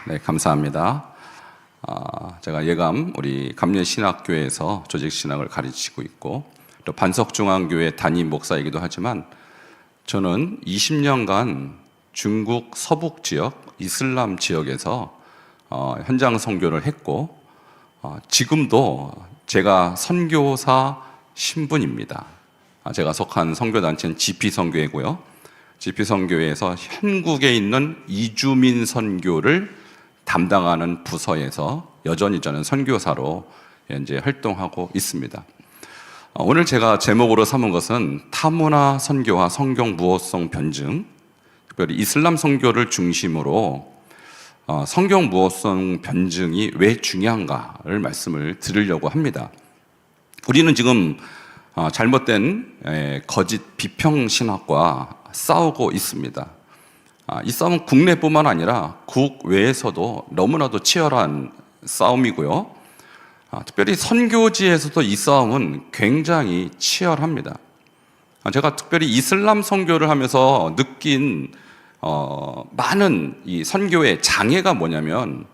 네, 감사합니다. 제가 예감 우리 감례신학교에서 조직신학을 가르치고 있고 또 반석중앙교회 담임 목사이기도 하지만 저는 20년간 중국 서북 지역, 이슬람 지역에서 현장 선교를 했고 지금도 제가 선교사 신분입니다. 제가 속한 선교단체는 GP선교회고요. GP선교회에서 현국에 있는 이주민 선교를 담당하는 부서에서 여전히 저는 선교사로 현재 활동하고 있습니다. 오늘 제가 제목으로 삼은 것은 타문화 선교와 성경 무호성 변증, 특별히 이슬람 선교를 중심으로 성경 무호성 변증이 왜 중요한가를 말씀을 드리려고 합니다. 우리는 지금 잘못된 거짓 비평 신학과 싸우고 있습니다. 이 싸움은 국내뿐만 아니라 국외에서도 너무나도 치열한 싸움이고요. 특별히 선교지에서도 이 싸움은 굉장히 치열합니다. 제가 특별히 이슬람 선교를 하면서 느낀 많은 이 선교의 장애가 뭐냐면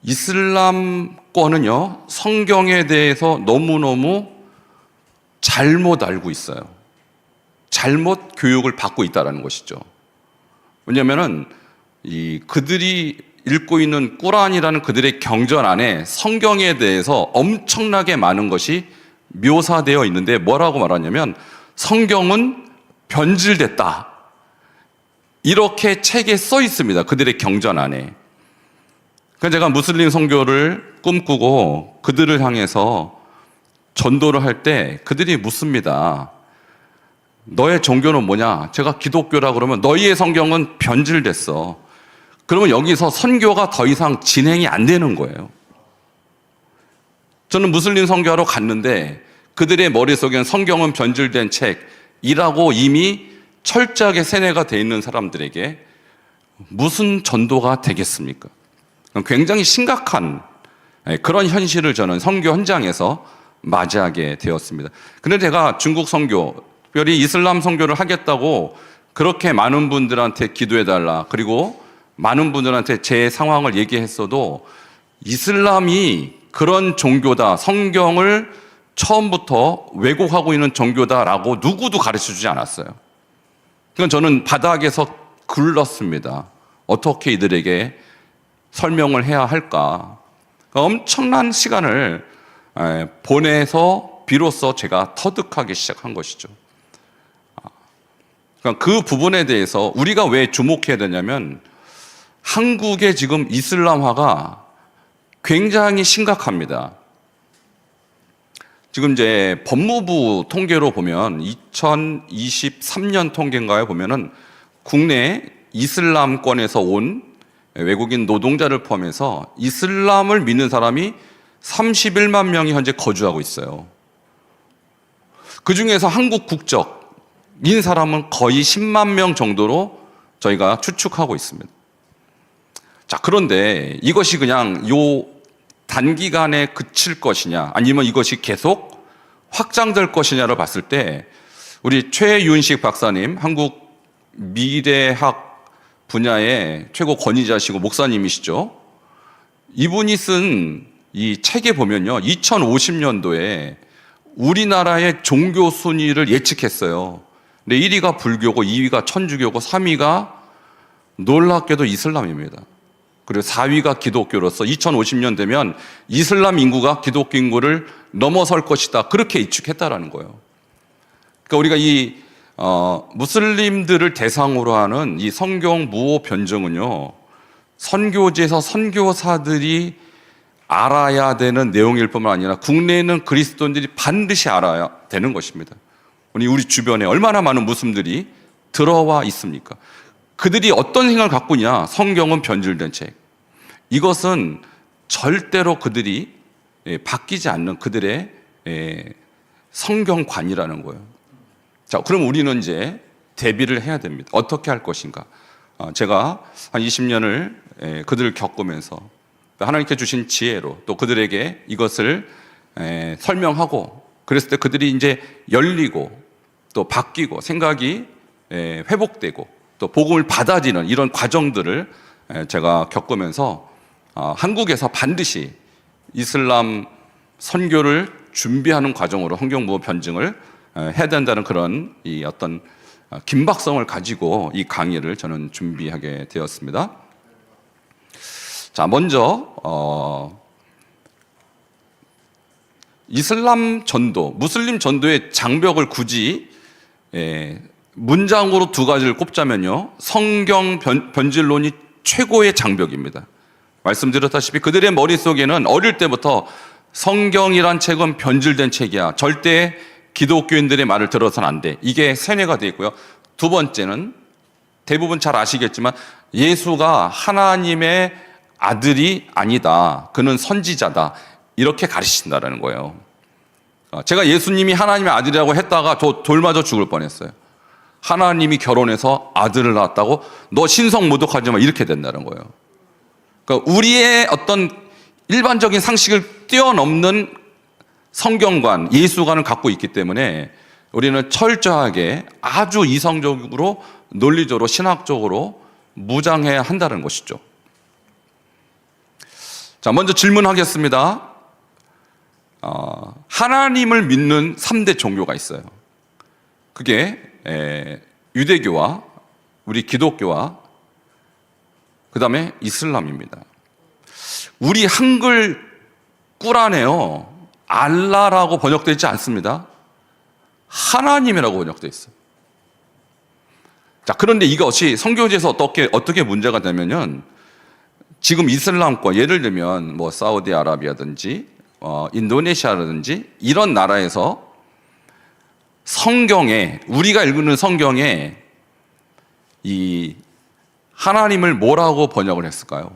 이슬람권은요 성경에 대해서 너무너무 잘못 알고 있어요. 잘못 교육을 받고 있다는 것이죠. 왜냐하면은 그들이 읽고 있는 꾸란이라는 그들의 경전 안에 성경에 대해서 엄청나게 많은 것이 묘사되어 있는데 뭐라고 말하냐면 성경은 변질됐다. 이렇게 책에 써 있습니다. 그들의 경전 안에. 그래서 제가 무슬림 선교를 꿈꾸고 그들을 향해서 전도를 할 때 그들이 묻습니다. 너의 종교는 뭐냐? 제가 기독교라 그러면 너희의 성경은 변질됐어. 그러면 여기서 선교가 더 이상 진행이 안 되는 거예요. 저는 무슬림 선교하러 갔는데 그들의 머릿속에는 성경은 변질된 책이라고 이미 철저하게 세뇌가 돼 있는 사람들에게 무슨 전도가 되겠습니까? 굉장히 심각한 그런 현실을 저는 선교 현장에서 맞이하게 되었습니다. 그런데 제가 중국 선교, 특별히 이슬람 선교를 하겠다고 그렇게 많은 분들한테 기도해달라, 그리고 많은 분들한테 제 상황을 얘기했어도 이슬람이 그런 종교다, 성경을 처음부터 왜곡하고 있는 종교다라고 누구도 가르쳐주지 않았어요. 그건 저는 바닥에서 굴렀습니다. 어떻게 이들에게 설명을 해야 할까? 엄청난 시간을 보내서 비로소 제가 터득하기 시작한 것이죠. 그 부분에 대해서 우리가 왜 주목해야 되냐면 한국의 지금 이슬람화가 굉장히 심각합니다. 지금 이제 법무부 통계로 보면 2023년 통계인가에 보면은 국내 이슬람권에서 온 외국인 노동자를 포함해서 이슬람을 믿는 사람이 31만 명이 현재 거주하고 있어요. 그 중에서 한국 국적인 사람은 거의 10만 명 정도로 저희가 추측하고 있습니다. 자, 그런데 이것이 그냥 요 단기간에 그칠 것이냐, 아니면 이것이 계속 확장될 것이냐를 봤을 때 우리 최윤식 박사님, 한국 미래학 분야의 최고 권위자시고 목사님이시죠. 이분이 쓴 이 책에 보면요, 2050년도에 우리나라의 종교 순위를 예측했어요. 근데 1위가 불교고 2위가 천주교고 3위가 놀랍게도 이슬람입니다. 그리고 4위가 기독교로서 2050년 되면 이슬람 인구가 기독교 인구를 넘어설 것이다. 그렇게 예측했다라는 거예요. 그러니까 우리가 이 무슬림들을 대상으로 하는 이 성경 무호 변증은요, 선교지에서 선교사들이 알아야 되는 내용일 뿐만 아니라 국내에는 그리스도인들이 반드시 알아야 되는 것입니다. 우리 주변에 얼마나 많은 무슬림들이 들어와 있습니까? 그들이 어떤 생각을 갖고 있냐? 성경은 변질된 책. 이것은 절대로 그들이 바뀌지 않는 그들의 성경관이라는 거예요. 자, 그럼 우리는 이제 대비를 해야 됩니다. 어떻게 할 것인가? 제가 한 20년을 그들을 겪으면서 하나님께 주신 지혜로 또 그들에게 이것을 설명하고 그랬을 때 그들이 이제 열리고 또 바뀌고 생각이 회복되고 또 복음을 받아들이는 이런 과정들을 제가 겪으면서 한국에서 반드시 이슬람 선교를 준비하는 과정으로 환경부호 변증을 해야 된다는 그런 이 어떤 긴박성을 가지고 이 강의를 저는 준비하게 되었습니다. 자, 먼저 이슬람 전도, 무슬림 전도의 장벽을 굳이 문장으로 두 가지를 꼽자면요, 성경 변질론이 최고의 장벽입니다. 말씀드렸다시피 그들의 머릿속에는 어릴 때부터 성경이란 책은 변질된 책이야, 절대 기독교인들의 말을 들어서는 안 돼, 이게 세뇌가 되어 있고요. 두 번째는 대부분 잘 아시겠지만 예수가 하나님의 아들이 아니다, 그는 선지자다, 이렇게 가르치신다는 거예요. 제가 예수님이 하나님의 아들이라고 했다가 저 돌 맞아 죽을 뻔했어요. 하나님이 결혼해서 아들을 낳았다고? 너 신성 모독하지 마, 이렇게 된다는 거예요. 그러니까 우리의 어떤 일반적인 상식을 뛰어넘는 성경관, 예수관을 갖고 있기 때문에 우리는 철저하게 아주 이성적으로, 논리적으로, 신학적으로 무장해야 한다는 것이죠. 자, 먼저 질문하겠습니다. 하나님을 믿는 3대 종교가 있어요. 그게 유대교와 우리 기독교와 그 다음에 이슬람입니다. 우리 한글 꾸란에요, 알라라고 번역되어 있지 않습니다. 하나님이라고 번역되어 있어요. 자, 그런데 이것이 선교지에서 어떻게 문제가 되면요, 지금 이슬람권, 예를 들면 뭐 사우디아라비아든지 인도네시아라든지 이런 나라에서 성경에, 우리가 읽는 성경에 이 하나님을 뭐라고 번역을 했을까요?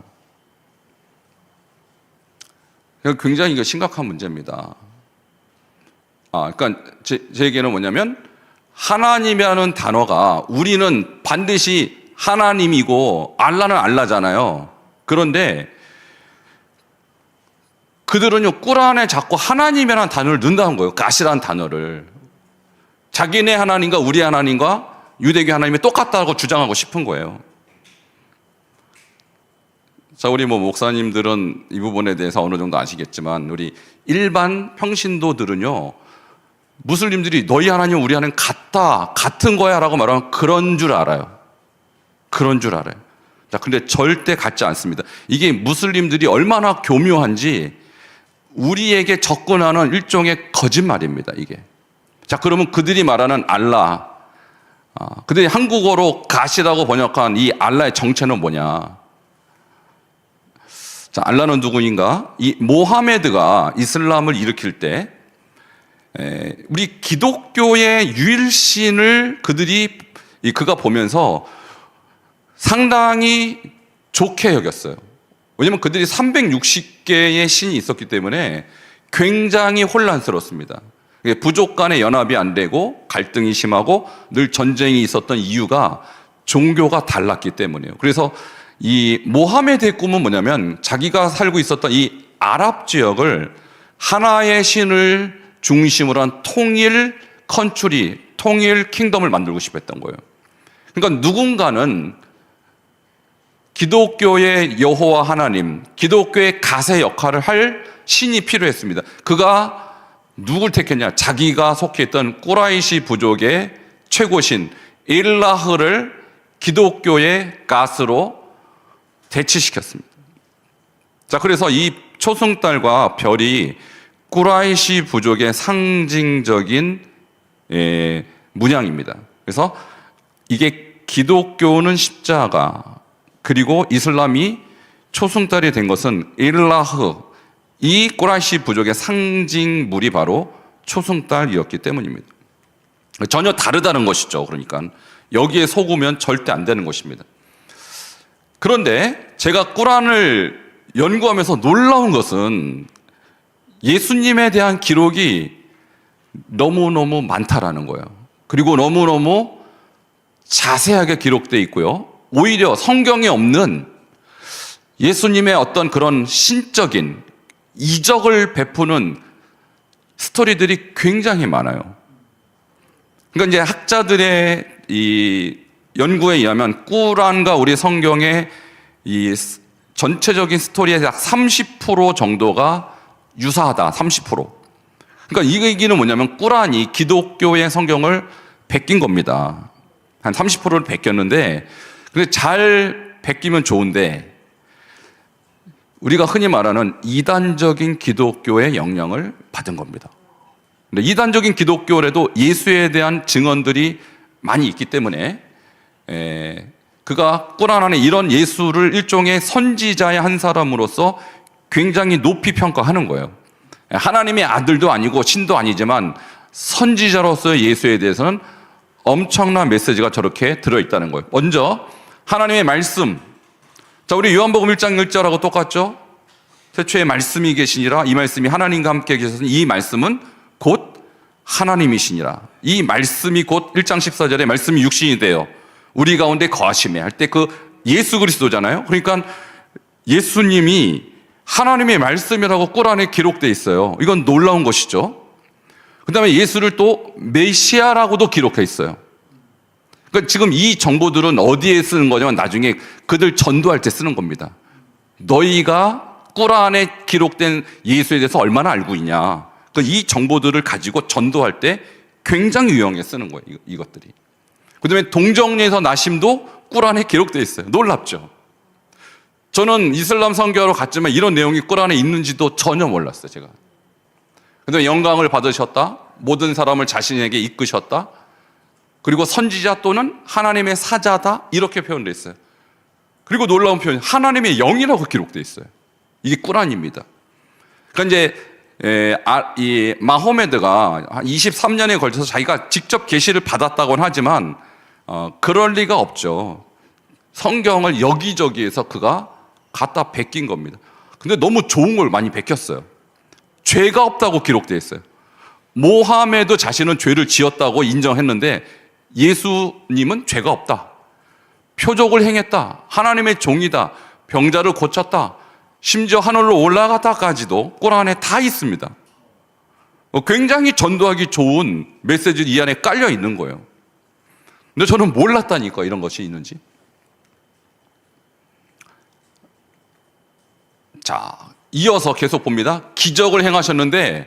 굉장히 이거 심각한 문제입니다. 그러니까 제게는 뭐냐면, 하나님이라는 단어가 우리는 반드시 하나님이고 알라는 알라잖아요. 그런데 그들은요, 꾸란에 자꾸 하나님이라는 단어를 넣는다는 거예요. 가시라는 단어를. 자기네 하나님과 우리 하나님과 유대교 하나님이 똑같다고 주장하고 싶은 거예요. 자, 우리 목사님들은 이 부분에 대해서 어느 정도 아시겠지만, 우리 일반 평신도들은요, 무슬림들이 너희 하나님 우리 하나님 같은 거야 라고 말하면 그런 줄 알아요. 그런 줄 알아요. 자, 근데 절대 같지 않습니다. 이게 무슬림들이 얼마나 교묘한지 우리에게 접근하는 일종의 거짓말입니다, 이게. 자, 그러면 그들이 말하는 알라, 그들이 한국어로 가시라고 번역한 이 알라의 정체는 뭐냐? 자, 알라는 누구인가? 이 모하메드가 이슬람을 일으킬 때 우리 기독교의 유일신을 그가 보면서 상당히 좋게 여겼어요. 왜냐하면 그들이 360개의 신이 있었기 때문에 굉장히 혼란스럽습니다. 부족 간의 연합이 안 되고 갈등이 심하고 늘 전쟁이 있었던 이유가 종교가 달랐기 때문이에요. 그래서 이 모하메드의 꿈은 뭐냐면, 자기가 살고 있었던 이 아랍 지역을 하나의 신을 중심으로 한 통일 컨트리, 통일 킹덤을 만들고 싶어 했던 거예요. 그러니까 누군가는 기독교의 여호와 하나님, 기독교의 가세 역할을 할 신이 필요했습니다. 그가 누굴 택했냐? 자기가 속해 있던 꾸라이시 부족의 최고신 일라흐를 기독교의 가스로 대치시켰습니다. 자, 그래서 이 초승달과 별이 꾸라이시 부족의 상징적인 문양입니다. 그래서 이게 기독교는 십자가, 그리고 이슬람이 초승달이 된 것은 일라흐, 이 꾸라이시 부족의 상징물이 바로 초승달이었기 때문입니다. 전혀 다르다는 것이죠. 그러니까 여기에 속으면 절대 안 되는 것입니다. 그런데 제가 꾸란을 연구하면서 놀라운 것은 예수님에 대한 기록이 너무너무 많다라는 거예요. 그리고 너무너무 자세하게 기록되어 있고요. 오히려 성경에 없는 예수님의 어떤 그런 신적인 이적을 베푸는 스토리들이 굉장히 많아요. 그러니까 이제 학자들의 이 연구에 의하면 꾸란과 우리 성경의 이 전체적인 스토리의 약 30% 정도가 유사하다. 30%. 그러니까 이 얘기는 뭐냐면 꾸란이 기독교의 성경을 베낀 겁니다. 한 30%를 베꼈는데, 근데 잘 베끼면 좋은데 우리가 흔히 말하는 이단적인 기독교의 영향을 받은 겁니다. 근데 이단적인 기독교라도 예수에 대한 증언들이 많이 있기 때문에 그가 꾸란 안에 이런 예수를 일종의 선지자의 한 사람으로서 굉장히 높이 평가하는 거예요. 하나님의 아들도 아니고 신도 아니지만 선지자로서의 예수에 대해서는 엄청난 메시지가 저렇게 들어있다는 거예요. 먼저 하나님의 말씀. 자, 우리 요한복음 1장 1절하고 똑같죠? 태초에 말씀이 계시니라. 이 말씀이 하나님과 함께 계셔서 이 말씀은 곧 하나님이시니라. 이 말씀이 곧 1장 14절에 말씀이 육신이 되어 우리 가운데 거하시매 할 때 그 예수 그리스도잖아요. 그러니까 예수님이 하나님의 말씀이라고 꾸란에 기록되어 있어요. 이건 놀라운 것이죠. 그 다음에 예수를 또 메시아라고도 기록해 있어요. 그러니까 지금 이 정보들은 어디에 쓰는 거냐면 나중에 그들 전도할 때 쓰는 겁니다. 너희가 꾸란에 기록된 예수에 대해서 얼마나 알고 있냐. 그러니까 이 정보들을 가지고 전도할 때 굉장히 유용하게 쓰는 거예요. 이것들이. 그 다음에 동정녀에서 나심도 꾸란에 기록되어 있어요. 놀랍죠. 저는 이슬람 선교하러 갔지만 이런 내용이 꾸란에 있는지도 전혀 몰랐어요. 제가. 그 다음에 영광을 받으셨다. 모든 사람을 자신에게 이끄셨다. 그리고 선지자 또는 하나님의 사자다. 이렇게 표현되어 있어요. 그리고 놀라운 표현, 하나님의 영이라고 기록되어 있어요. 이게 꾸란입니다. 그러니까 이제 이 마호메드가 한 23년에 걸쳐서 자기가 직접 계시를 받았다고는 하지만 그럴 리가 없죠. 성경을 여기저기에서 그가 갖다 베낀 겁니다. 근데 너무 좋은 걸 많이 베꼈어요. 죄가 없다고 기록되어 있어요. 모하메드 자신은 죄를 지었다고 인정했는데 예수님은 죄가 없다. 표적을 행했다. 하나님의 종이다. 병자를 고쳤다. 심지어 하늘로 올라갔다까지도 꾸란에 다 있습니다. 굉장히 전도하기 좋은 메시지들이 이 안에 깔려 있는 거예요. 근데 저는 몰랐다니까 이런 것이 있는지. 자, 이어서 계속 봅니다. 기적을 행하셨는데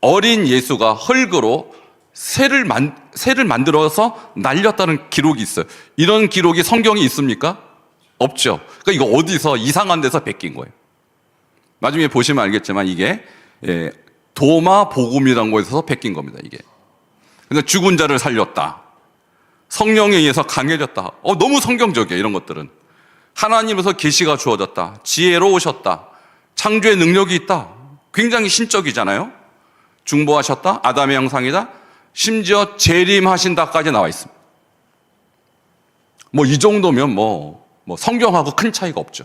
어린 예수가 흙으로 새를 만들어서 날렸다는 기록이 있어요. 이런 기록이 성경에 있습니까? 없죠. 그러니까 이거 어디서 이상한 데서 베낀 거예요. 나중에 보시면 알겠지만 이게 도마 복음이라는 곳에서 베낀 겁니다. 이게. 그래서 죽은 자를 살렸다. 성령에 의해서 강해졌다. 너무 성경적이에요. 이런 것들은. 하나님에서 계시가 주어졌다. 지혜로우셨다. 창조의 능력이 있다. 굉장히 신적이잖아요. 중보하셨다. 아담의 형상이다. 심지어 재림하신다까지 나와 있습니다. 이 정도면 성경하고 큰 차이가 없죠.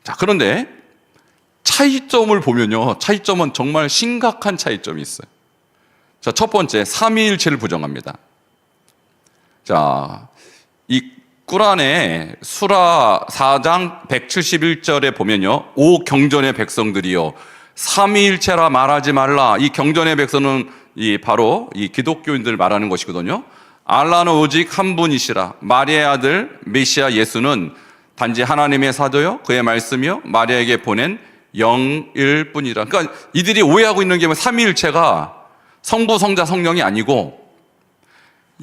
자, 그런데 차이점을 보면요. 차이점은 정말 심각한 차이점이 있어요. 자, 첫 번째, 삼위일체를 부정합니다. 자, 이 꾸란의 수라 4장 171절에 보면요. 오 경전의 백성들이여 삼위일체라 말하지 말라. 이 경전의 백성은 바로 이 기독교인들 말하는 것이거든요. 알라는 오직 한 분이시라. 마리아의 아들 메시아 예수는 단지 하나님의 사도요 그의 말씀이요 마리아에게 보낸 영일 뿐이라. 그러니까 이들이 오해하고 있는 게 삼위일체가 성부, 성자, 성령이 아니고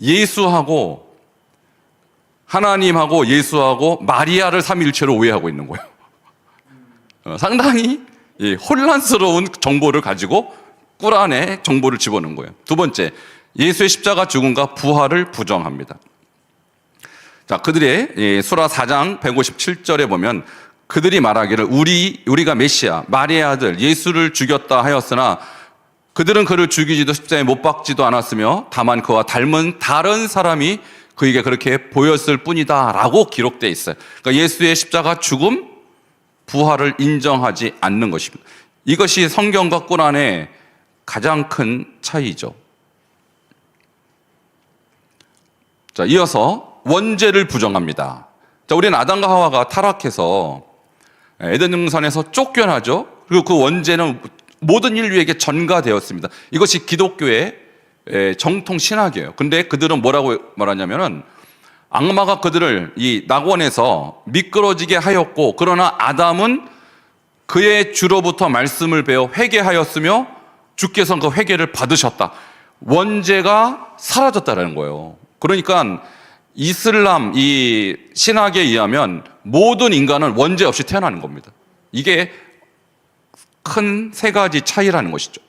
예수하고 하나님하고 예수하고 마리아를 삼위일체로 오해하고 있는 거예요. 상당히 혼란스러운 정보를 가지고 꾸란에 정보를 집어넣은 거예요. 두 번째, 예수의 십자가 죽음과 부활을 부정합니다. 자, 그들의 수라 4장 157절에 보면 그들이 말하기를 우리가 메시아 마리아의 아들 예수를 죽였다 하였으나 그들은 그를 죽이지도 십자가에 못 박지도 않았으며 다만 그와 닮은 다른 사람이 그에게 그렇게 보였을 뿐이다 라고 기록되어 있어요. 그러니까 예수의 십자가 죽음, 부활을 인정하지 않는 것입니다. 이것이 성경과 꾸란의 가장 큰 차이죠. 자, 이어서 원죄를 부정합니다. 자, 우리는 아담과 하와가 타락해서 에덴 동산에서 쫓겨나죠. 그리고 그 원죄는 모든 인류에게 전가되었습니다. 이것이 기독교의 정통 신학이에요. 근데 그들은 뭐라고 말하냐면은 악마가 그들을 이 낙원에서 미끄러지게 하였고, 그러나 아담은 그의 주로부터 말씀을 배워 회개하였으며 주께서는 그 회개를 받으셨다. 원죄가 사라졌다는 거예요. 그러니까 이슬람 이 신학에 의하면 모든 인간은 원죄 없이 태어나는 겁니다. 이게 큰 세 가지 차이라는 것이죠.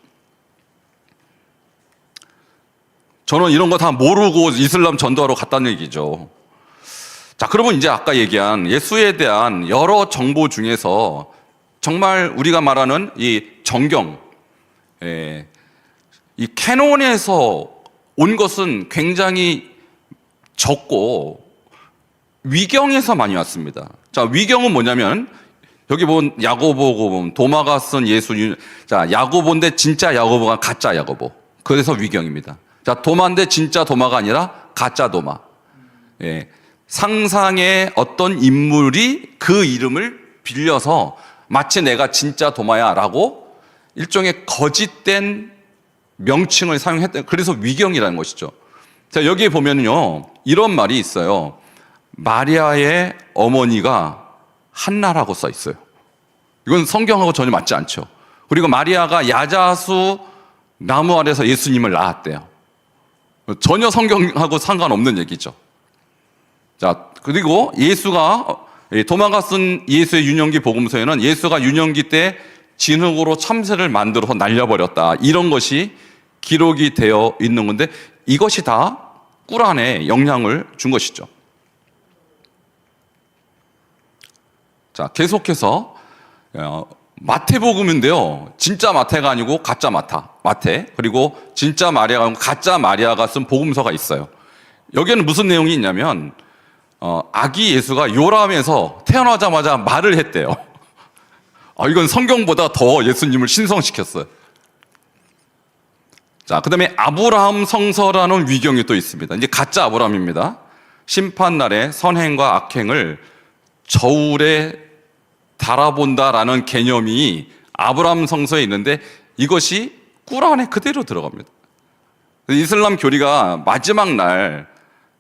저는 이런 거 다 모르고 이슬람 전도하러 갔다는 얘기죠. 자, 그러면 이제 아까 얘기한 예수에 대한 여러 정보 중에서 정말 우리가 말하는 이 정경, 이 캐논에서 온 것은 굉장히 적고 위경에서 많이 왔습니다. 자, 위경은 뭐냐면 여기 보면 야고보고 도마가 쓴 예수, 자, 야고보인데 진짜 야고보가 가짜 야고보. 그래서 위경입니다. 자, 도마인데 진짜 도마가 아니라 가짜 도마. 예. 상상의 어떤 인물이 그 이름을 빌려서 마치 내가 진짜 도마야 라고 일종의 거짓된 명칭을 사용했다. 그래서 위경이라는 것이죠. 자, 여기에 보면요, 이런 말이 있어요. 마리아의 어머니가 한나라고 써 있어요. 이건 성경하고 전혀 맞지 않죠. 그리고 마리아가 야자수 나무 아래서 예수님을 낳았대요. 전혀 성경하고 상관없는 얘기죠. 자, 그리고 예수가, 도마가 쓴 예수의 유년기 복음서에는 예수가 유년기 때 진흙으로 참새를 만들어서 날려버렸다, 이런 것이 기록이 되어 있는 건데, 이것이 다 꿀안에 영향을 준 것이죠. 자, 계속해서 마태복음인데요, 진짜 마태가 아니고 가짜 마태, 그리고 진짜 마리아가 아니고 가짜 마리아가 쓴 복음서가 있어요. 여기에는 무슨 내용이 있냐면 아기 예수가 요람에서 태어나자마자 말을 했대요. 이건 성경보다 더 예수님을 신성시켰어요. 자, 그 다음에 아브라함 성서라는 위경이 또 있습니다. 이제 가짜 아브라함입니다. 심판날에 선행과 악행을 저울에 달아본다라는 개념이 아브라함 성서에 있는데 이것이 꿀안에 그대로 들어갑니다. 이슬람 교리가 마지막 날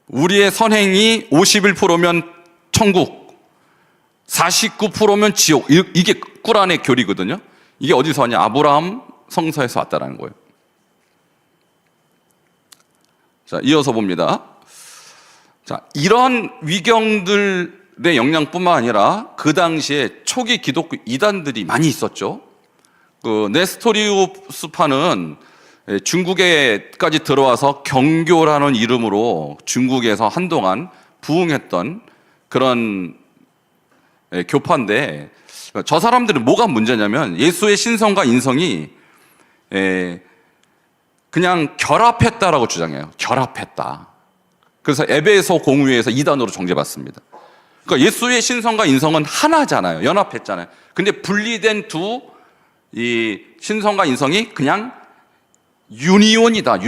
우리의 선행이 51%면 천국, 49%면 지옥, 이게 꿀안의 교리거든요. 이게 어디서 왔냐? 아브라함 성서에서 왔다는 거예요. 자, 이어서 봅니다. 자, 이런 위경들의 영향뿐만 아니라 그 당시에 초기 기독교 이단들이 많이 있었죠. 그 네스토리우스파는 중국에까지 들어와서 경교라는 이름으로 중국에서 한동안 부흥했던 그런 교파인데, 저 사람들은 뭐가 문제냐면 예수의 신성과 인성이 그냥 결합했다라고 주장해요. 결합했다. 그래서 에베소 공의회에서 이단으로 정죄받습니다. 그러니까 예수의 신성과 인성은 하나잖아요. 연합했잖아요. 근데 분리된 이 신성과 인성이 그냥 유니온이다.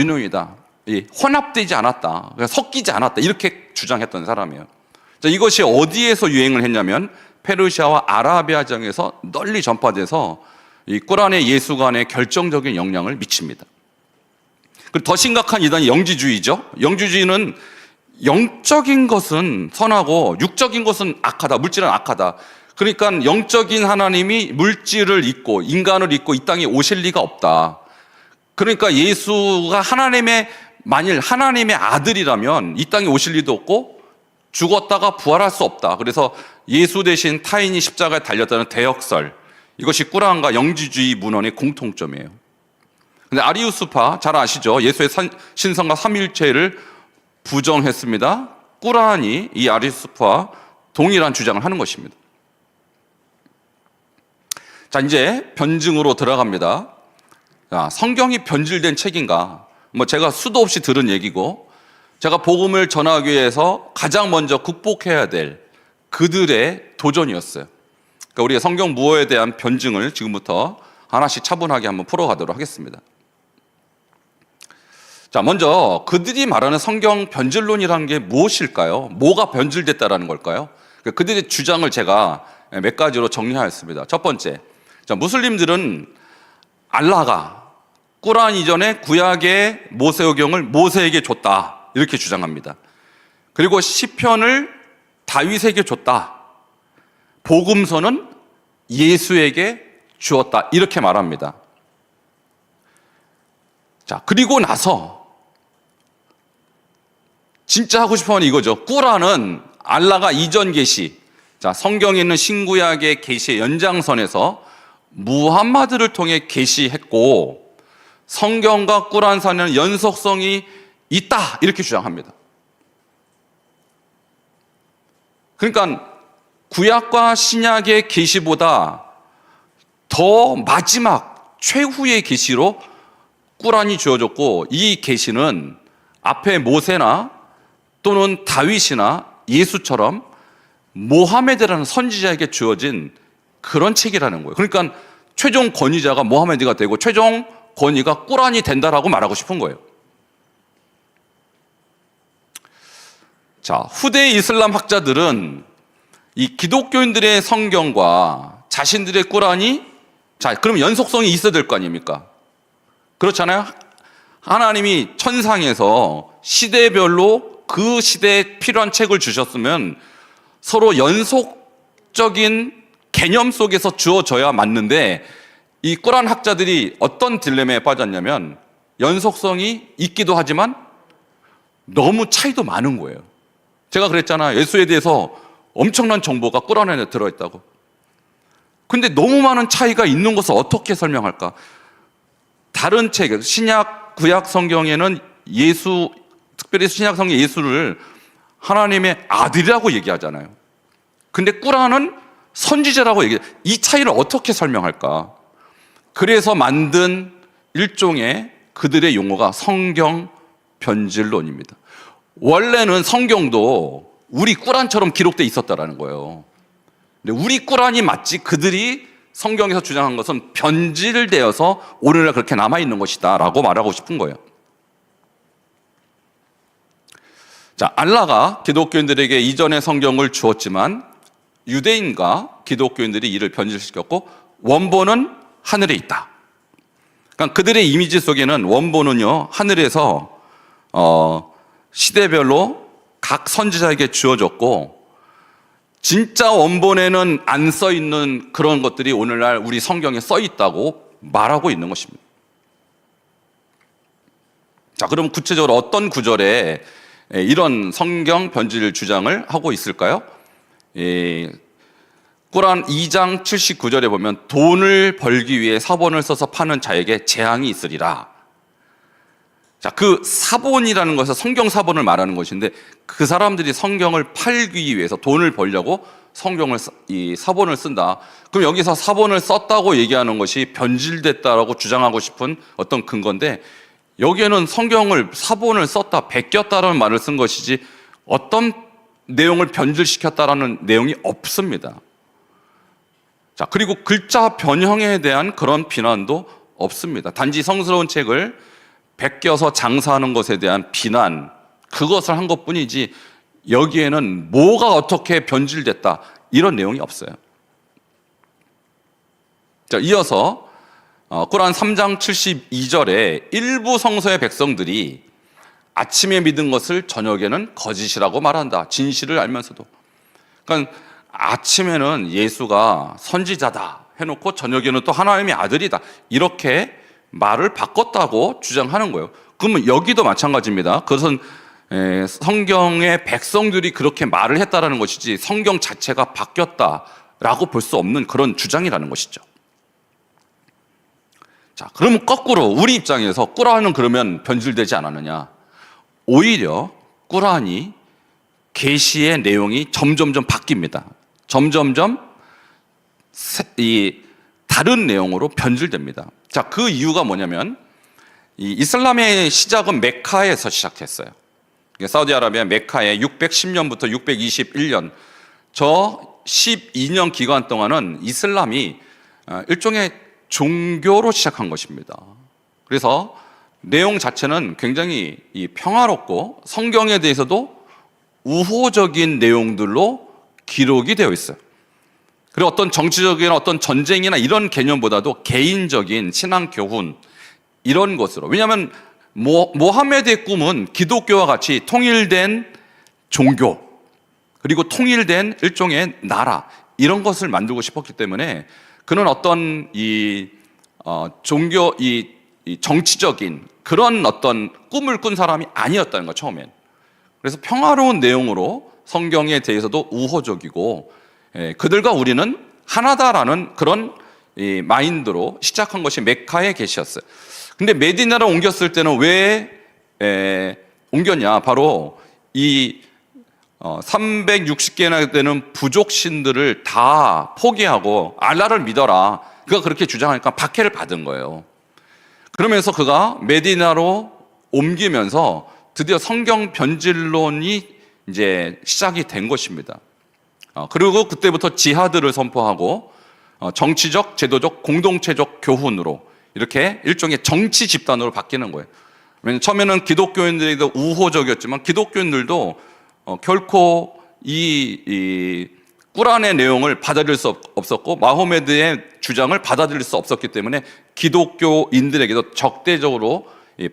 혼합되지 않았다. 섞이지 않았다. 이렇게 주장했던 사람이에요. 자, 이것이 어디에서 유행을 했냐면 페르시아와 아라비아 지역에서 널리 전파돼서 이 꿀안의 예수관에 결정적인 영향을 미칩니다. 그리고 더 심각한 이단이 영지주의죠. 영지주의는 영적인 것은 선하고 육적인 것은 악하다. 물질은 악하다. 그러니까 영적인 하나님이 물질을 잊고 인간을 잊고 이 땅에 오실 리가 없다. 그러니까 예수가 만일 하나님의 아들이라면 이 땅에 오실 리도 없고 죽었다가 부활할 수 없다. 그래서 예수 대신 타인이 십자가에 달렸다는 대역설, 이것이 꿀안과 영지주의 문헌의 공통점이에요. 근데 아리우스파 잘 아시죠? 예수의 신성과 삼일체를 부정했습니다. 꿀안이 이 아리우스파와 동일한 주장을 하는 것입니다. 자, 이제 변증으로 들어갑니다. 자, 성경이 변질된 책인가? 제가 수도 없이 들은 얘기고, 제가 복음을 전하기 위해서 가장 먼저 극복해야 될 그들의 도전이었어요. 그러니까 우리가 성경 무어에 대한 변증을 지금부터 하나씩 차분하게 한번 풀어가도록 하겠습니다. 자, 먼저 그들이 말하는 성경 변질론이라는 게 무엇일까요? 뭐가 변질됐다라는 걸까요? 그들의 주장을 제가 몇 가지로 정리하였습니다. 첫 번째, 자, 무슬림들은 알라가 꿀안 이전에 구약의 모세오경을 모세에게 줬다, 이렇게 주장합니다. 그리고 시편을 다윗에게 줬다. 복음서는 예수에게 주었다. 이렇게 말합니다. 자, 그리고 나서 진짜 하고 싶은 건 이거죠. 꾸란은 알라가 이전 계시, 자, 성경에 있는 신구약의 계시의 연장선에서 무함마드를 통해 계시했고 성경과 꾸란 사이에는 연속성이 있다. 이렇게 주장합니다. 그러니까 구약과 신약의 계시보다 더 마지막 최후의 계시로 꾸란이 주어졌고 이 계시는 앞에 모세나 또는 다윗이나 예수처럼 모하메드라는 선지자에게 주어진 그런 책이라는 거예요. 그러니까 최종 권위자가 모하메드가 되고 최종 권위가 꾸란이 된다라고 말하고 싶은 거예요. 자, 후대 이슬람 학자들은 이 기독교인들의 성경과 자신들의 꾸란이, 자, 그럼 연속성이 있어야 될 거 아닙니까? 그렇잖아요. 하나님이 천상에서 시대별로 그 시대에 필요한 책을 주셨으면 서로 연속적인 개념 속에서 주어져야 맞는데 이 꾸란 학자들이 어떤 딜레마에 빠졌냐면 연속성이 있기도 하지만 너무 차이도 많은 거예요. 제가 그랬잖아요. 예수에 대해서 엄청난 정보가 꾸란 안에 들어있다고. 근데 너무 많은 차이가 있는 것을 어떻게 설명할까? 다른 책, 신약, 구약 성경에는 예수, 특별히 신약 성경 예수를 하나님의 아들이라고 얘기하잖아요. 근데 꾸란은 선지자라고 얘기해요. 이 차이를 어떻게 설명할까? 그래서 만든 일종의 그들의 용어가 성경 변질론입니다. 원래는 성경도 우리 꾸란처럼 기록되어 있었다라는 거예요. 근데 우리 꾸란이 맞지 그들이 성경에서 주장한 것은 변질되어서 오늘날 그렇게 남아있는 것이다 라고 말하고 싶은 거예요. 자, 알라가 기독교인들에게 이전의 성경을 주었지만 유대인과 기독교인들이 이를 변질시켰고 원본은 하늘에 있다. 그러니까 그들의 이미지 속에는 원본은요 하늘에서 시대별로 각 선지자에게 주어졌고 진짜 원본에는 안 써 있는 그런 것들이 오늘날 우리 성경에 써 있다고 말하고 있는 것입니다. 자, 그럼 구체적으로 어떤 구절에 이런 성경 변질 주장을 하고 있을까요? 꾸란 2장 79절에 보면 돈을 벌기 위해 사본을 써서 파는 자에게 재앙이 있으리라. 자, 그 사본이라는 것은 성경 사본을 말하는 것인데 그 사람들이 성경을 팔기 위해서 돈을 벌려고 성경을 이 사본을 쓴다. 그럼 여기서 사본을 썼다고 얘기하는 것이 변질됐다라고 주장하고 싶은 어떤 근거인데 여기에는 성경을 사본을 썼다, 베꼈다라는 말을 쓴 것이지 어떤 내용을 변질시켰다라는 내용이 없습니다. 자, 그리고 글자 변형에 대한 그런 비난도 없습니다. 단지 성스러운 책을 베껴서 장사하는 것에 대한 비난, 그것을 한 것뿐이지 여기에는 뭐가 어떻게 변질됐다 이런 내용이 없어요. 자, 이어서 꾸란 3장 72절에 일부 성서의 백성들이 아침에 믿은 것을 저녁에는 거짓이라고 말한다. 진실을 알면서도. 그러니까 아침에는 예수가 선지자다 해놓고 저녁에는 또 하나님의 아들이다 이렇게 말을 바꿨다고 주장하는 거예요. 그러면 여기도 마찬가지입니다. 그것은 성경의 백성들이 그렇게 말을 했다라는 것이지 성경 자체가 바뀌었다라고 볼 수 없는 그런 주장이라는 것이죠. 자, 그러면 거꾸로 우리 입장에서 꾸란은 그러면 변질되지 않았느냐? 오히려 꾸란이 계시의 내용이 점점점 바뀝니다. 점점점 이 다른 내용으로 변질됩니다. 자, 그 이유가 뭐냐면 이 이슬람의 시작은 메카에서 시작했어요. 사우디아라비아 메카에 610년부터 621년 저 12년 기간 동안은 이슬람이 일종의 종교로 시작한 것입니다. 그래서 내용 자체는 굉장히 평화롭고 성경에 대해서도 우호적인 내용들로 기록이 되어 있어요. 그리고 어떤 정치적인 어떤 전쟁이나 이런 개념보다도 개인적인 신앙 교훈 이런 것으로, 왜냐하면 모하메드의 꿈은 기독교와 같이 통일된 종교, 그리고 통일된 일종의 나라, 이런 것을 만들고 싶었기 때문에 그는 어떤 종교, 이 정치적인 그런 어떤 꿈을 꾼 사람이 아니었다는 거, 처음엔. 그래서 평화로운 내용으로 성경에 대해서도 우호적이고, 그들과 우리는 하나다라는 그런 마인드로 시작한 것이 메카의 계시였어요. 근데 메디나로 옮겼을 때는 왜 옮겼냐? 바로 이 360개나 되는 부족 신들을 다 포기하고 알라를 믿어라, 그가 그렇게 주장하니까 박해를 받은 거예요. 그러면서 그가 메디나로 옮기면서 드디어 성경 변질론이 이제 시작이 된 것입니다. 그리고 그때부터 지하드를 선포하고 정치적, 제도적, 공동체적 교훈으로 이렇게 일종의 정치 집단으로 바뀌는 거예요. 왜냐하면 처음에는 기독교인들이 더 우호적이었지만 기독교인들도 결코 이 꾸란의 내용을 받아들일 수 없었고 마호메드의 주장을 받아들일 수 없었기 때문에 기독교인들에게도 적대적으로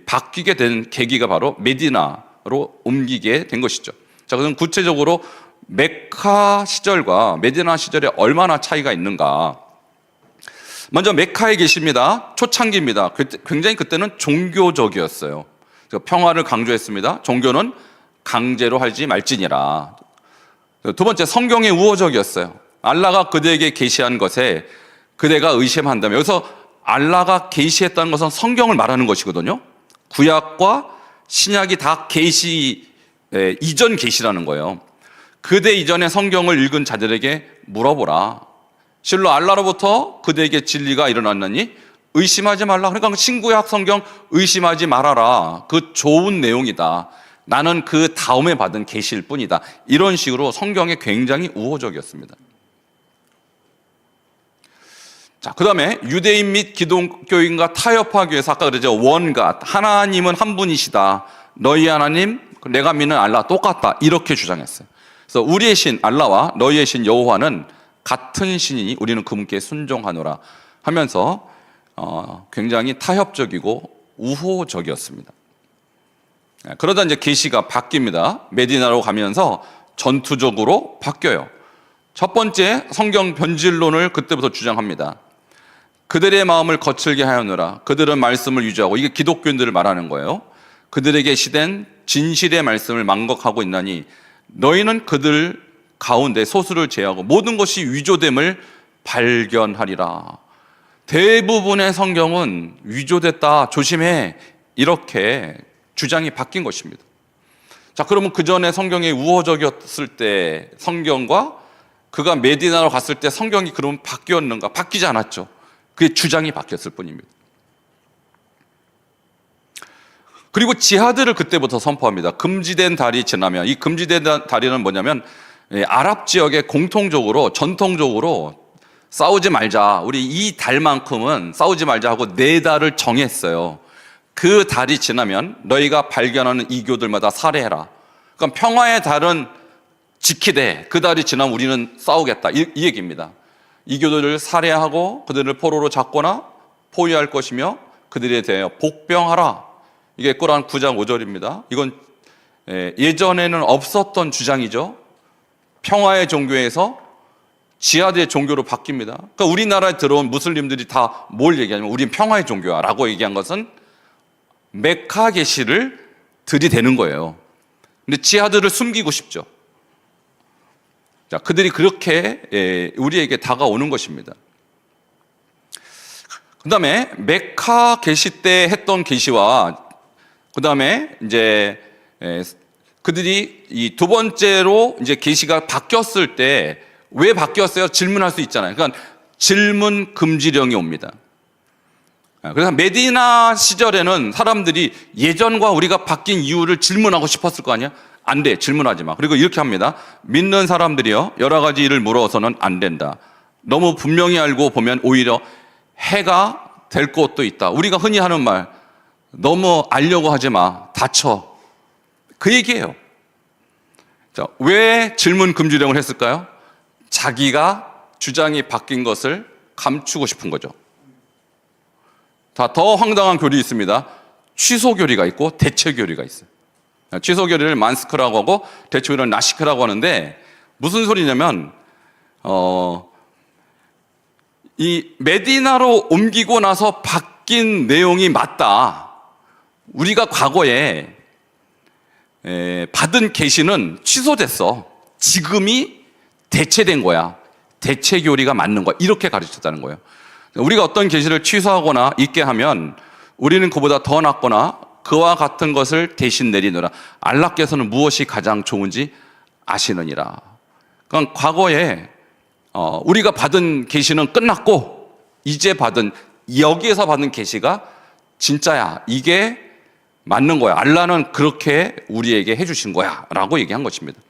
바뀌게 된 계기가 바로 메디나로 옮기게 된 것이죠. 자, 그럼 구체적으로 메카 시절과 메디나 시절에 얼마나 차이가 있는가? 먼저 메카에 계십니다. 초창기입니다. 굉장히 그때는 종교적이었어요. 평화를 강조했습니다. 종교는 강제로 하지 말지니라. 두 번째, 성경에 우호적이었어요. 알라가 그대에게 계시한 것에 그대가 의심한다면, 여기서 알라가 계시했다는 것은 성경을 말하는 것이거든요. 구약과 신약이 다 계시 이전 계시라는 거예요. 그대 이전에 성경을 읽은 자들에게 물어보라. 실로 알라로부터 그대에게 진리가 일어났느니 의심하지 말라. 그러니까 신구약 성경 의심하지 말아라. 그 좋은 내용이다. 나는 그 다음에 받은 계시일 뿐이다. 이런 식으로 성경에 굉장히 우호적이었습니다. 자, 그 다음에 유대인 및 기독교인과 타협하기 위해서 아까 그러죠. 원갓, 하나님은 한 분이시다. 너희 하나님, 내가 믿는 알라 똑같다. 이렇게 주장했어요. 그래서 우리의 신 알라와 너희의 신 여호와는 같은 신이니 우리는 그분께 순종하노라 하면서 굉장히 타협적이고 우호적이었습니다. 그러다 이제 계시가 바뀝니다. 메디나로 가면서 전투적으로 바뀌어요. 첫 번째, 성경 변질론을 그때부터 주장합니다. 그들의 마음을 거칠게 하였노라. 그들은 말씀을 유지하고, 이게 기독교인들을 말하는 거예요. 그들에게 시된 진실의 말씀을 망각하고 있나니 너희는 그들 가운데 소수를 제하고 모든 것이 위조됨을 발견하리라. 대부분의 성경은 위조됐다, 조심해, 이렇게 주장이 바뀐 것입니다. 자, 그러면 그 전에 성경이 우호적이었을 때 성경과 그가 메디나로 갔을 때 성경이 그러면 바뀌었는가? 바뀌지 않았죠. 그의 주장이 바뀌었을 뿐입니다. 그리고 지하드를 그때부터 선포합니다. 금지된 달이 지나면, 이 금지된 달이는 뭐냐면 아랍 지역에 공통적으로 전통적으로 싸우지 말자, 우리 이 달만큼은 싸우지 말자 하고 4달을 정했어요. 그 달이 지나면 너희가 발견하는 이교들마다 살해해라. 그러니까 평화의 달은 지키되 그 달이 지나면 우리는 싸우겠다, 이 얘기입니다. 이교들을 살해하고 그들을 포로로 잡거나 포위할 것이며 그들에 대해 복병하라. 이게 꾸란 9장 5절입니다. 이건 예전에는 없었던 주장이죠. 평화의 종교에서 지하드의 종교로 바뀝니다. 그러니까 우리나라에 들어온 무슬림들이 다 뭘 얘기하냐면 우린 평화의 종교야 라고 얘기한 것은 메카 계시를 들이대는 거예요. 근데 지하드를 숨기고 싶죠. 자, 그들이 그렇게 우리에게 다가오는 것입니다. 그 다음에 메카 계시 때 했던 계시와 그 다음에 이제 그들이 이 두 번째로 이제 계시가 바뀌었을 때 왜 바뀌었어요? 질문할 수 있잖아요. 그러니까 질문 금지령이 옵니다. 그래서 메디나 시절에는 사람들이 예전과 우리가 바뀐 이유를 질문하고 싶었을 거 아니야? 안 돼, 질문하지 마. 그리고 이렇게 합니다. 믿는 사람들이요, 여러 가지 일을 물어서는 안 된다. 너무 분명히 알고 보면 오히려 해가 될 것도 있다. 우리가 흔히 하는 말, 너무 알려고 하지 마, 다쳐. 그 얘기예요. 자, 왜 질문 금지령을 했을까요? 자기가 주장이 바뀐 것을 감추고 싶은 거죠. 더 황당한 교리 있습니다. 취소 교리가 있고 대체 교리가 있어요. 취소 결의를 만스크라고 하고 대체 우리는 나시크라고 하는데 무슨 소리냐면 이 메디나로 옮기고 나서 바뀐 내용이 맞다. 우리가 과거에 받은 계시는 취소됐어. 지금이 대체된 거야. 대체 교리가 맞는 거야. 이렇게 가르쳤다는 거예요. 우리가 어떤 계시를 취소하거나 잊게 하면 우리는 그보다 더 낫거나 그와 같은 것을 대신 내리노라. 알라께서는 무엇이 가장 좋은지 아시느니라. 그러니까 과거에 우리가 받은 계시는 끝났고 이제 받은 여기에서 받은 계시가 진짜야. 이게 맞는 거야. 알라는 그렇게 우리에게 해주신 거야 라고 얘기한 것입니다.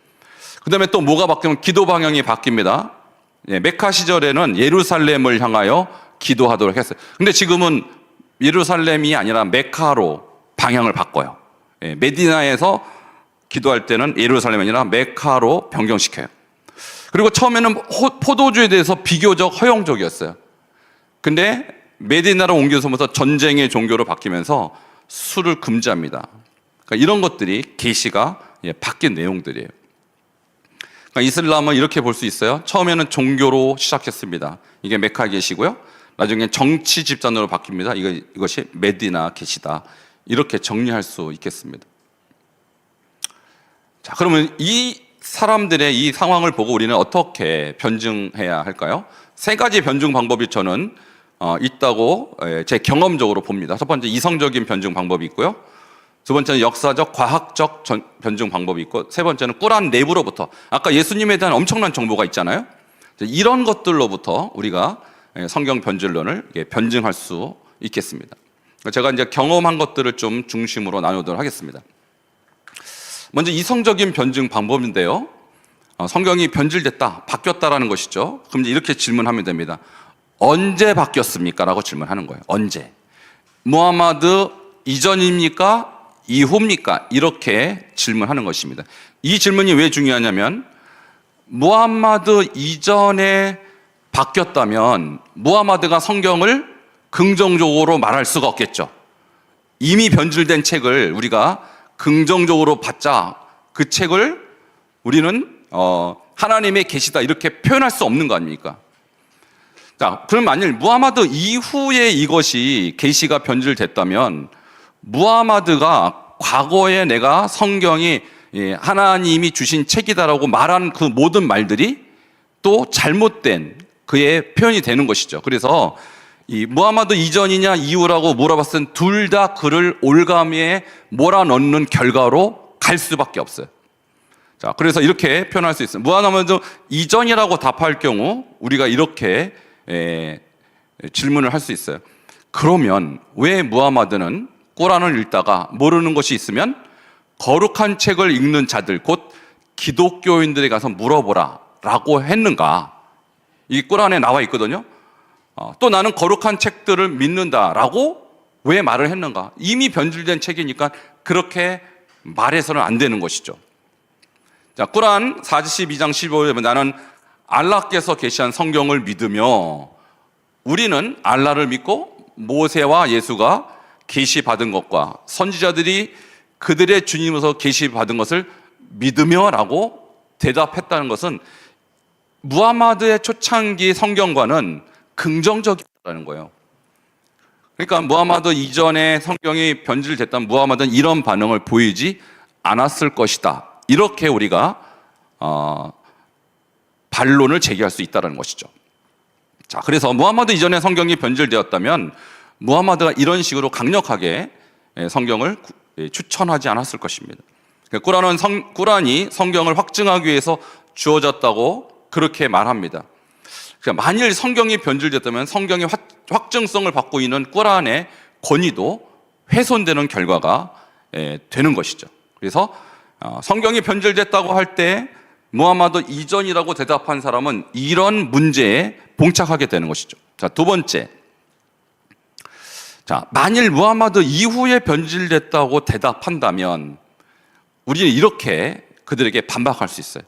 그 다음에 또 뭐가 바뀌면 기도 방향이 바뀝니다. 메카 시절에는 예루살렘을 향하여 기도하도록 했어요. 근데 지금은 예루살렘이 아니라 메카로 방향을 바꿔요. 메디나에서 기도할 때는 예루살렘이 아니라 메카로 변경시켜요. 그리고 처음에는 포도주에 대해서 비교적 허용적이었어요. 근데 메디나로 옮겨서부터 전쟁의 종교로 바뀌면서 술을 금지합니다. 그러니까 이런 것들이 계시가 바뀐 내용들이에요. 그러니까 이슬람은 이렇게 볼 수 있어요. 처음에는 종교로 시작했습니다. 이게 메카 계시고요. 나중에 정치 집단으로 바뀝니다. 이것이 메디나 계시다. 이렇게 정리할 수 있겠습니다. 자, 그러면 이 사람들의 이 상황을 보고 우리는 어떻게 변증해야 할까요? 세 가지 변증 방법이 저는 있다고 제 경험적으로 봅니다. 첫 번째, 이성적인 변증 방법이 있고요. 두 번째는 역사적, 과학적 변증 방법이 있고, 세 번째는 꾸란 내부로부터, 아까 예수님에 대한 엄청난 정보가 있잖아요. 이런 것들로부터 우리가 성경 변질론을 변증할 수 있겠습니다. 제가 이제 경험한 것들을 좀 중심으로 나누도록 하겠습니다. 먼저 이성적인 변증 방법인데요. 성경이 변질됐다, 바뀌었다라는 것이죠. 그럼 이제 이렇게 질문하면 됩니다. 언제 바뀌었습니까? 라고 질문하는 거예요. 언제? 무하마드 이전입니까? 이후입니까? 이렇게 질문하는 것입니다. 이 질문이 왜 중요하냐면 무하마드 이전에 바뀌었다면 무하마드가 성경을 긍정적으로 말할 수가 없겠죠. 이미 변질된 책을 우리가 긍정적으로 받자 그 책을 우리는 하나님의 계시다 이렇게 표현할 수 없는 거 아닙니까? 자, 그럼 만일 무하마드 이후에 이것이 계시가 변질됐다면 무하마드가 과거에 내가 성경이 하나님이 주신 책이다라고 말한 그 모든 말들이 또 잘못된 그의 표현이 되는 것이죠. 그래서 이 무하마드 이전이냐 이후라고 물어봤을 땐 둘 다 그를 올가미에 몰아넣는 결과로 갈 수밖에 없어요. 자, 그래서 이렇게 표현할 수 있어요. 무하마드 이전이라고 답할 경우 우리가 이렇게 질문을 할 수 있어요. 그러면 왜 무하마드는 꾸란을 읽다가 모르는 것이 있으면 거룩한 책을 읽는 자들 곧 기독교인들에 가서 물어보라 라고 했는가? 이 꾸란에 나와 있거든요. 또 나는 거룩한 책들을 믿는다라고 왜 말을 했는가? 이미 변질된 책이니까 그렇게 말해서는 안 되는 것이죠. 자, 꾸란 42장 15절에 보면 나는 알라께서 계시한 성경을 믿으며 우리는 알라를 믿고 모세와 예수가 계시받은 것과 선지자들이 그들의 주님으로서 계시받은 것을 믿으며 라고 대답했다는 것은 무하마드의 초창기 성경과는 긍정적이라는 거예요. 그러니까 무하마드 이전에 성경이 변질됐다면 무하마드는 이런 반응을 보이지 않았을 것이다. 이렇게 우리가 반론을 제기할 수 있다는 것이죠. 자, 그래서 무하마드 이전에 성경이 변질되었다면 무하마드가 이런 식으로 강력하게 성경을 추천하지 않았을 것입니다. 꾸란이 성경을 확증하기 위해서 주어졌다고 그렇게 말합니다. 그러니까 만일 성경이 변질됐다면 성경의 확증성을 받고 있는 꾸란의 권위도 훼손되는 결과가 되는 것이죠. 그래서 성경이 변질됐다고 할 때 무하마드 이전이라고 대답한 사람은 이런 문제에 봉착하게 되는 것이죠. 자, 두 번째. 자, 만일 무하마드 이후에 변질됐다고 대답한다면 우리는 이렇게 그들에게 반박할 수 있어요.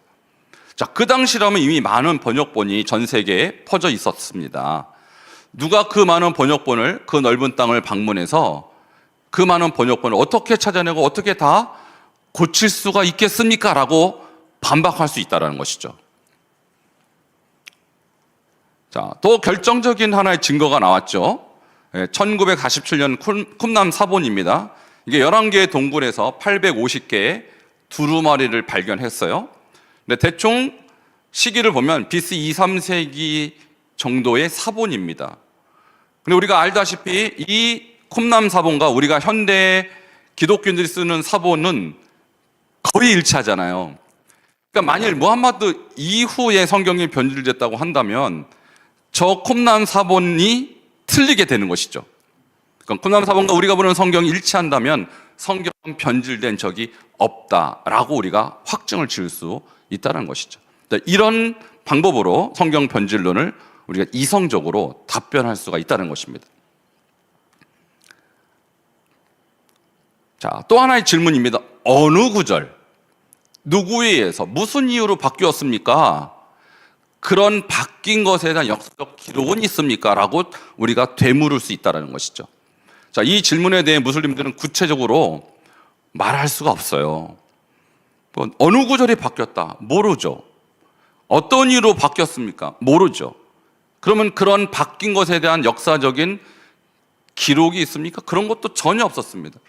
자, 그 당시라면 이미 많은 번역본이 전 세계에 퍼져 있었습니다. 누가 그 많은 번역본을 그 넓은 땅을 방문해서 그 많은 번역본을 어떻게 찾아내고 어떻게 다 고칠 수가 있겠습니까? 라고 반박할 수 있다는 것이죠. 자, 또 결정적인 하나의 증거가 나왔죠. 1947년 쿰남 사본입니다. 이게 11개의 동굴에서 850개의 두루마리를 발견했어요. 근데 대충 시기를 보면 BC 2, 3세기 정도의 사본입니다. 근데 우리가 알다시피 이 쿰남 사본과 우리가 현대 기독교인들이 쓰는 사본은 거의 일치하잖아요. 그러니까 만일 무함마드 이후에 성경이 변질됐다고 한다면 저 쿰남 사본이 틀리게 되는 것이죠. 그러니까 쿰남 사본과 우리가 보는 성경이 일치한다면 성경은 변질된 적이 없다라고 우리가 확증을 지을 수 있다는 것이죠. 이런 방법으로 성경 변질론을 우리가 이성적으로 답변할 수가 있다는 것입니다. 자, 또 하나의 질문입니다. 어느 구절, 누구에 의해서, 무슨 이유로 바뀌었습니까? 그런 바뀐 것에 대한 역사적 기록은 있습니까? 라고 우리가 되물을 수 있다는 것이죠. 자, 이 질문에 대해 무슬림들은 구체적으로 말할 수가 없어요. 어느 구절이 바뀌었다? 모르죠. 어떤 이유로 바뀌었습니까? 모르죠. 그러면 그런 바뀐 것에 대한 역사적인 기록이 있습니까? 그런 것도 전혀 없었습니다.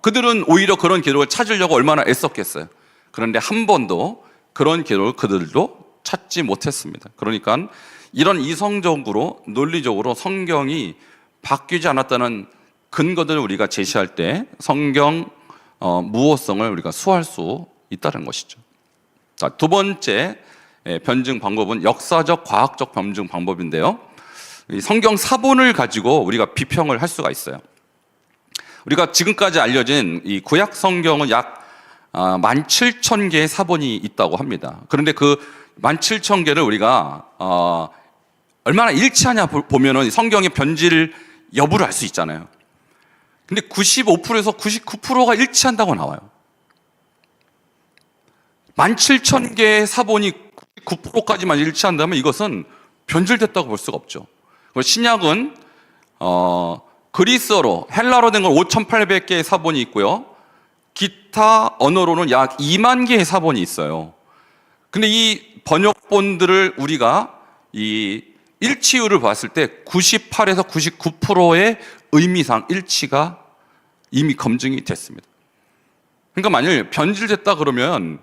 그들은 오히려 그런 기록을 찾으려고 얼마나 애썼겠어요. 그런데 한 번도 그런 기록을 그들도 찾지 못했습니다. 그러니까 이런 이성적으로 논리적으로 성경이 바뀌지 않았다는 근거들을 우리가 제시할 때 성경 무호성을 우리가 수할 수 있다는 것이죠. 자, 두 번째 변증 방법은 역사적 과학적 변증 방법인데요. 이 성경 사본을 가지고 우리가 비평을 할 수가 있어요. 우리가 지금까지 알려진 이 구약 성경은 약 17,000개의 사본이 있다고 합니다. 그런데 그 17,000개를 우리가 얼마나 일치하냐 보면은 성경의 변질 여부를 알 수 있잖아요. 근데 95%에서 99%가 일치한다고 나와요. 17,000개의 사본이 9%까지만 일치한다면 이것은 변질됐다고 볼 수가 없죠. 신약은 그리스어로 헬라로 된 건 5,800개의 사본이 있고요. 기타 언어로는 약 2만 개의 사본이 있어요. 근데 이 번역본들을 우리가 이 일치율을 봤을 때 98에서 99%의 의미상 일치가 이미 검증이 됐습니다. 그러니까 만일 변질됐다 그러면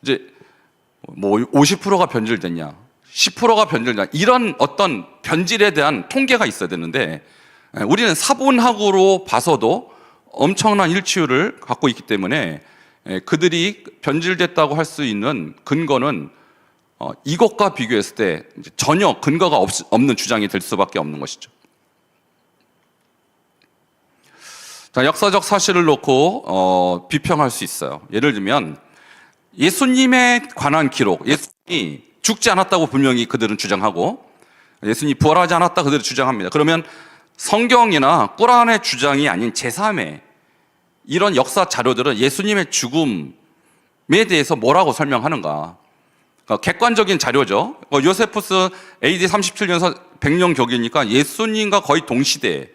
이제 뭐 50%가 변질됐냐, 10%가 변질됐냐, 이런 어떤 변질에 대한 통계가 있어야 되는데 우리는 사본학으로 봐서도 엄청난 일치율을 갖고 있기 때문에 그들이 변질됐다고 할 수 있는 근거는 이것과 비교했을 때 전혀 근거가 없는 주장이 될 수밖에 없는 것이죠. 자, 역사적 사실을 놓고 비평할 수 있어요. 예를 들면 예수님에 관한 기록, 예수님이 죽지 않았다고 분명히 그들은 주장하고 예수님이 부활하지 않았다 그들은 주장합니다. 그러면 성경이나 꾸란의 주장이 아닌 제3의 이런 역사 자료들은 예수님의 죽음에 대해서 뭐라고 설명하는가? 그러니까 객관적인 자료죠. 요세푸스 AD 37년에서 100년 격이니까 예수님과 거의 동시대,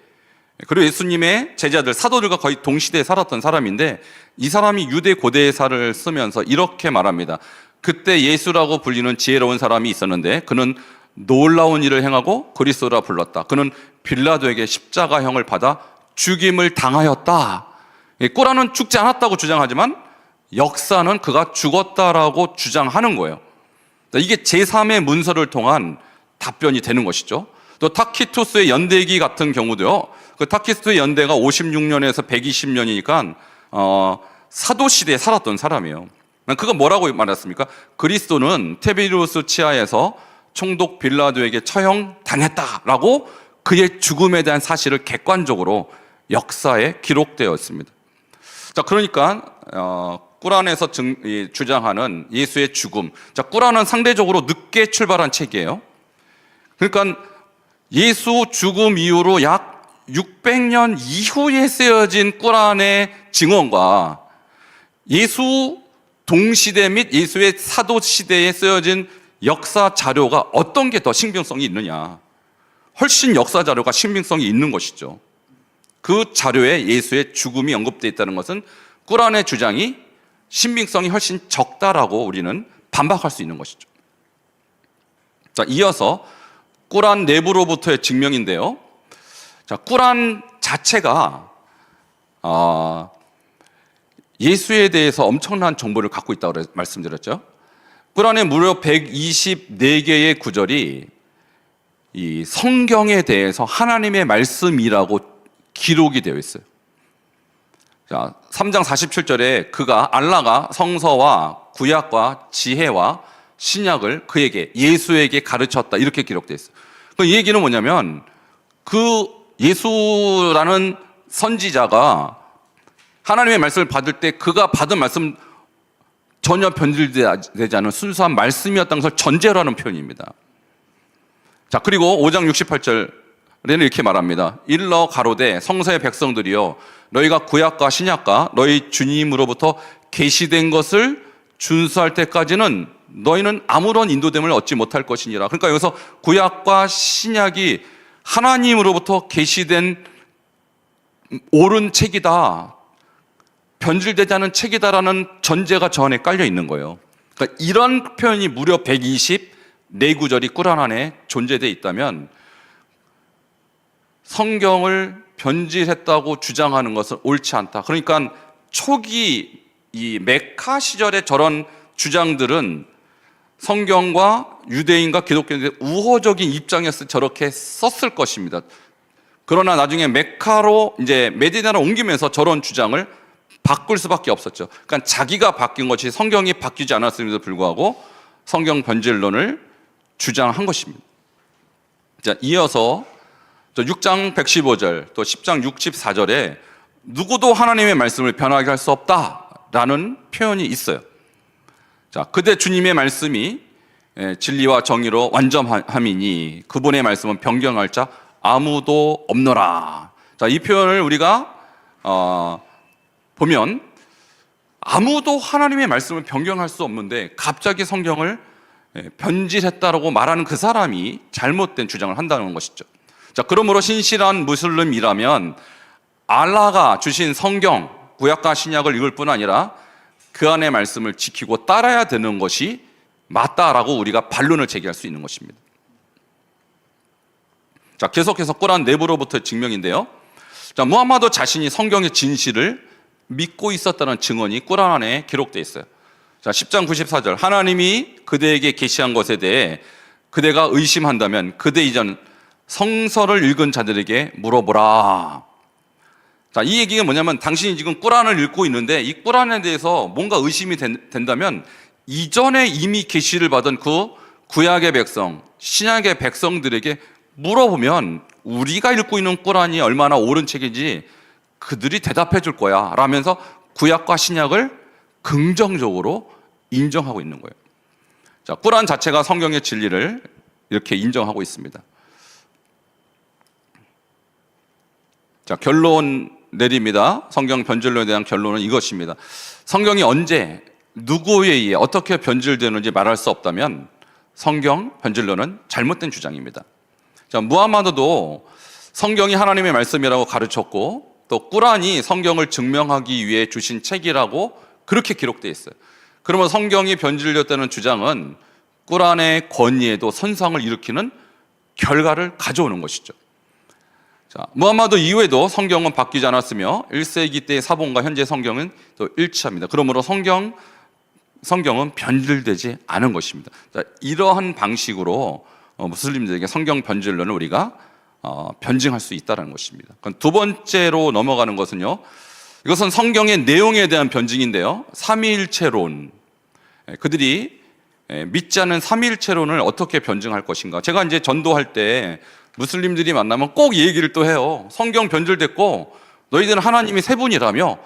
그리고 예수님의 제자들, 사도들과 거의 동시대에 살았던 사람인데 이 사람이 유대 고대사를 쓰면서 이렇게 말합니다. 그때 예수라고 불리는 지혜로운 사람이 있었는데 그는 놀라운 일을 행하고 그리스도라 불렀다. 그는 빌라도에게 십자가형을 받아 죽임을 당하였다. 꾸란은 죽지 않았다고 주장하지만 역사는 그가 죽었다라고 주장하는 거예요. 이게 제3의 문서를 통한 답변이 되는 것이죠. 또 타키투스의 연대기 같은 경우도요. 그 타키투스의 연대가 56년에서 120년이니까 사도시대에 살았던 사람이에요. 그가 뭐라고 말했습니까? 그리스도는 테비루스 치하에서 총독 빌라도에게 처형당했다라고 그의 죽음에 대한 사실을 객관적으로 역사에 기록되어 있습니다. 자, 그러니까 꾸란에서 주장하는 예수의 죽음. 자, 꾸란은 상대적으로 늦게 출발한 책이에요. 그러니까 예수 죽음 이후로 약 600년 이후에 쓰여진 꾸란의 증언과 예수 동시대 및 예수의 사도 시대에 쓰여진 역사 자료가 어떤 게 더 신빙성이 있느냐? 훨씬 역사 자료가 신빙성이 있는 것이죠. 그 자료에 예수의 죽음이 언급되어 있다는 것은 꾸란의 주장이 신빙성이 훨씬 적다라고 우리는 반박할 수 있는 것이죠. 자, 이어서 꾸란 내부로부터의 증명인데요. 자, 꾸란 자체가 예수에 대해서 엄청난 정보를 갖고 있다고 말씀드렸죠. 꾸란에 무려 124개의 구절이 이 성경에 대해서 하나님의 말씀이라고 기록이 되어 있어요. 자, 3장 47절에 알라가 성서와 구약과 지혜와 신약을 그에게, 예수에게 가르쳤다, 이렇게 기록되어 있어요. 이 얘기는 뭐냐면 그 예수라는 선지자가 하나님의 말씀을 받을 때 그가 받은 말씀 전혀 변질되지 않은 순수한 말씀이었다는 것을 전제로 하는 표현입니다. 자, 그리고 5장 68절에는 이렇게 말합니다. 일러 가로되 성서의 백성들이여 너희가 구약과 신약과 너희 주님으로부터 계시된 것을 준수할 때까지는 너희는 아무런 인도됨을 얻지 못할 것이니라. 그러니까 여기서 구약과 신약이 하나님으로부터 계시된 옳은 책이다, 변질되지 않은 책이다라는 전제가 저 안에 깔려 있는 거예요. 그러니까 이런 표현이 무려 124구절이 꾸란 안에 존재되어 있다면 성경을 변질했다고 주장하는 것은 옳지 않다. 그러니까 초기 이 메카 시절의 저런 주장들은 성경과 유대인과 기독교인들의 우호적인 입장에서 저렇게 썼을 것입니다. 그러나 나중에 메카로 이제 메디나로 옮기면서 저런 주장을 바꿀 수밖에 없었죠. 그러니까 자기가 바뀐 것이 성경이 바뀌지 않았음에도 불구하고 성경 변질론을 주장한 것입니다. 자, 이어서 6장 115절 또 10장 64절에 누구도 하나님의 말씀을 변하게 할 수 없다라는 표현이 있어요. 자, 그대 주님의 말씀이 진리와 정의로 완전함이니 그분의 말씀은 변경할 자 아무도 없노라. 자, 이 표현을 우리가 보면 아무도 하나님의 말씀을 변경할 수 없는데 갑자기 성경을 변질했다라고 말하는 그 사람이 잘못된 주장을 한다는 것이죠. 자, 그러므로 신실한 무슬림이라면 알라가 주신 성경, 구약과 신약을 읽을 뿐 아니라 그 안의 말씀을 지키고 따라야 되는 것이 맞다라고 우리가 반론을 제기할 수 있는 것입니다. 자, 계속해서 꾸란 내부로부터의 증명인데요. 자, 무함마드 자신이 성경의 진실을 믿고 있었다는 증언이 꾸란 안에 기록되어 있어요. 자, 10장 94절 하나님이 그대에게 계시한 것에 대해 그대가 의심한다면 그대 이전 성서를 읽은 자들에게 물어보라. 자, 이 얘기가 뭐냐면 당신이 지금 꾸란을 읽고 있는데 이 꾸란에 대해서 뭔가 의심이 된다면 이전에 이미 계시를 받은 그 구약의 백성, 신약의 백성들에게 물어보면 우리가 읽고 있는 꾸란이 얼마나 옳은 책인지 그들이 대답해 줄 거야 라면서 구약과 신약을 긍정적으로 인정하고 있는 거예요. 자, 꾸란 자체가 성경의 진리를 이렇게 인정하고 있습니다. 자, 결론 내립니다. 성경 변질론에 대한 결론은 이것입니다. 성경이 언제 누구에 의해 어떻게 변질되는지 말할 수 없다면 성경 변질론은 잘못된 주장입니다. 자, 무함마드도 성경이 하나님의 말씀이라고 가르쳤고 또 꾸란이 성경을 증명하기 위해 주신 책이라고 그렇게 기록되어 있어요. 그러면 성경이 변질되었다는 주장은 꾸란의 권위에도 선상을 일으키는 결과를 가져오는 것이죠. 자, 무함마드 이후에도 성경은 바뀌지 않았으며 1세기 때의 사본과 현재 성경은 또 일치합니다. 그러므로 성경은 변질되지 않은 것입니다. 자, 이러한 방식으로 무슬림들에게 성경 변질론을 우리가 변증할 수 있다는 것입니다. 두 번째로 넘어가는 것은요, 이것은 성경의 내용에 대한 변증인데요, 삼위일체론. 그들이 믿지 않는 삼위일체론을 어떻게 변증할 것인가. 제가 이제 전도할 때 무슬림들이 만나면 꼭 이 얘기를 또 해요. 성경 변질됐고 너희들은 하나님이 세 분이라며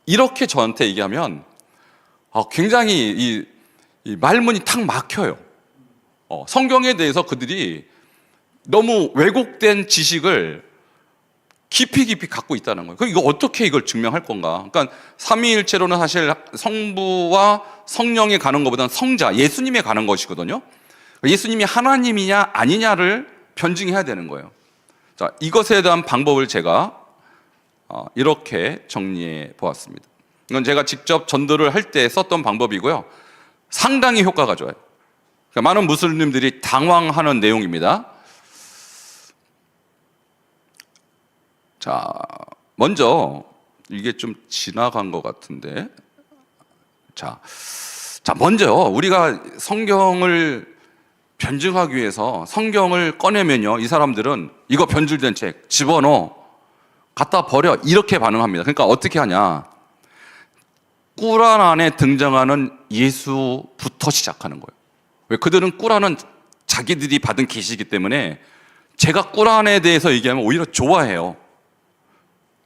이렇게 저한테 얘기하면 굉장히 이 말문이 탁 막혀요. 성경에 대해서 그들이 너무 왜곡된 지식을 깊이 갖고 있다는 거예요. 그럼 이거 어떻게 이걸 증명할 건가? 그러니까 삼위일체로는 사실 성부와 성령에 가는 것보다는 성자, 예수님에 가는 것이거든요. 예수님이 하나님이냐 아니냐를 변증해야 되는 거예요. 자, 이것에 대한 방법을 제가 이렇게 정리해 보았습니다. 이건 제가 직접 전도를 할 때 썼던 방법이고요. 상당히 효과가 좋아요. 그러니까 많은 무슬림들이 당황하는 내용입니다. 자, 먼저 이게 좀 지나간 것 같은데, 자, 먼저 우리가 성경을 변증하기 위해서 성경을 꺼내면요, 이 사람들은 이거 변질된 책 집어넣어 갖다 버려, 이렇게 반응합니다. 그러니까 어떻게 하냐, 꾸란 안에 등장하는 예수부터 시작하는 거예요. 왜? 그들은 꾸란은 자기들이 받은 계시이기 때문에 제가 꾸란에 대해서 얘기하면 오히려 좋아해요.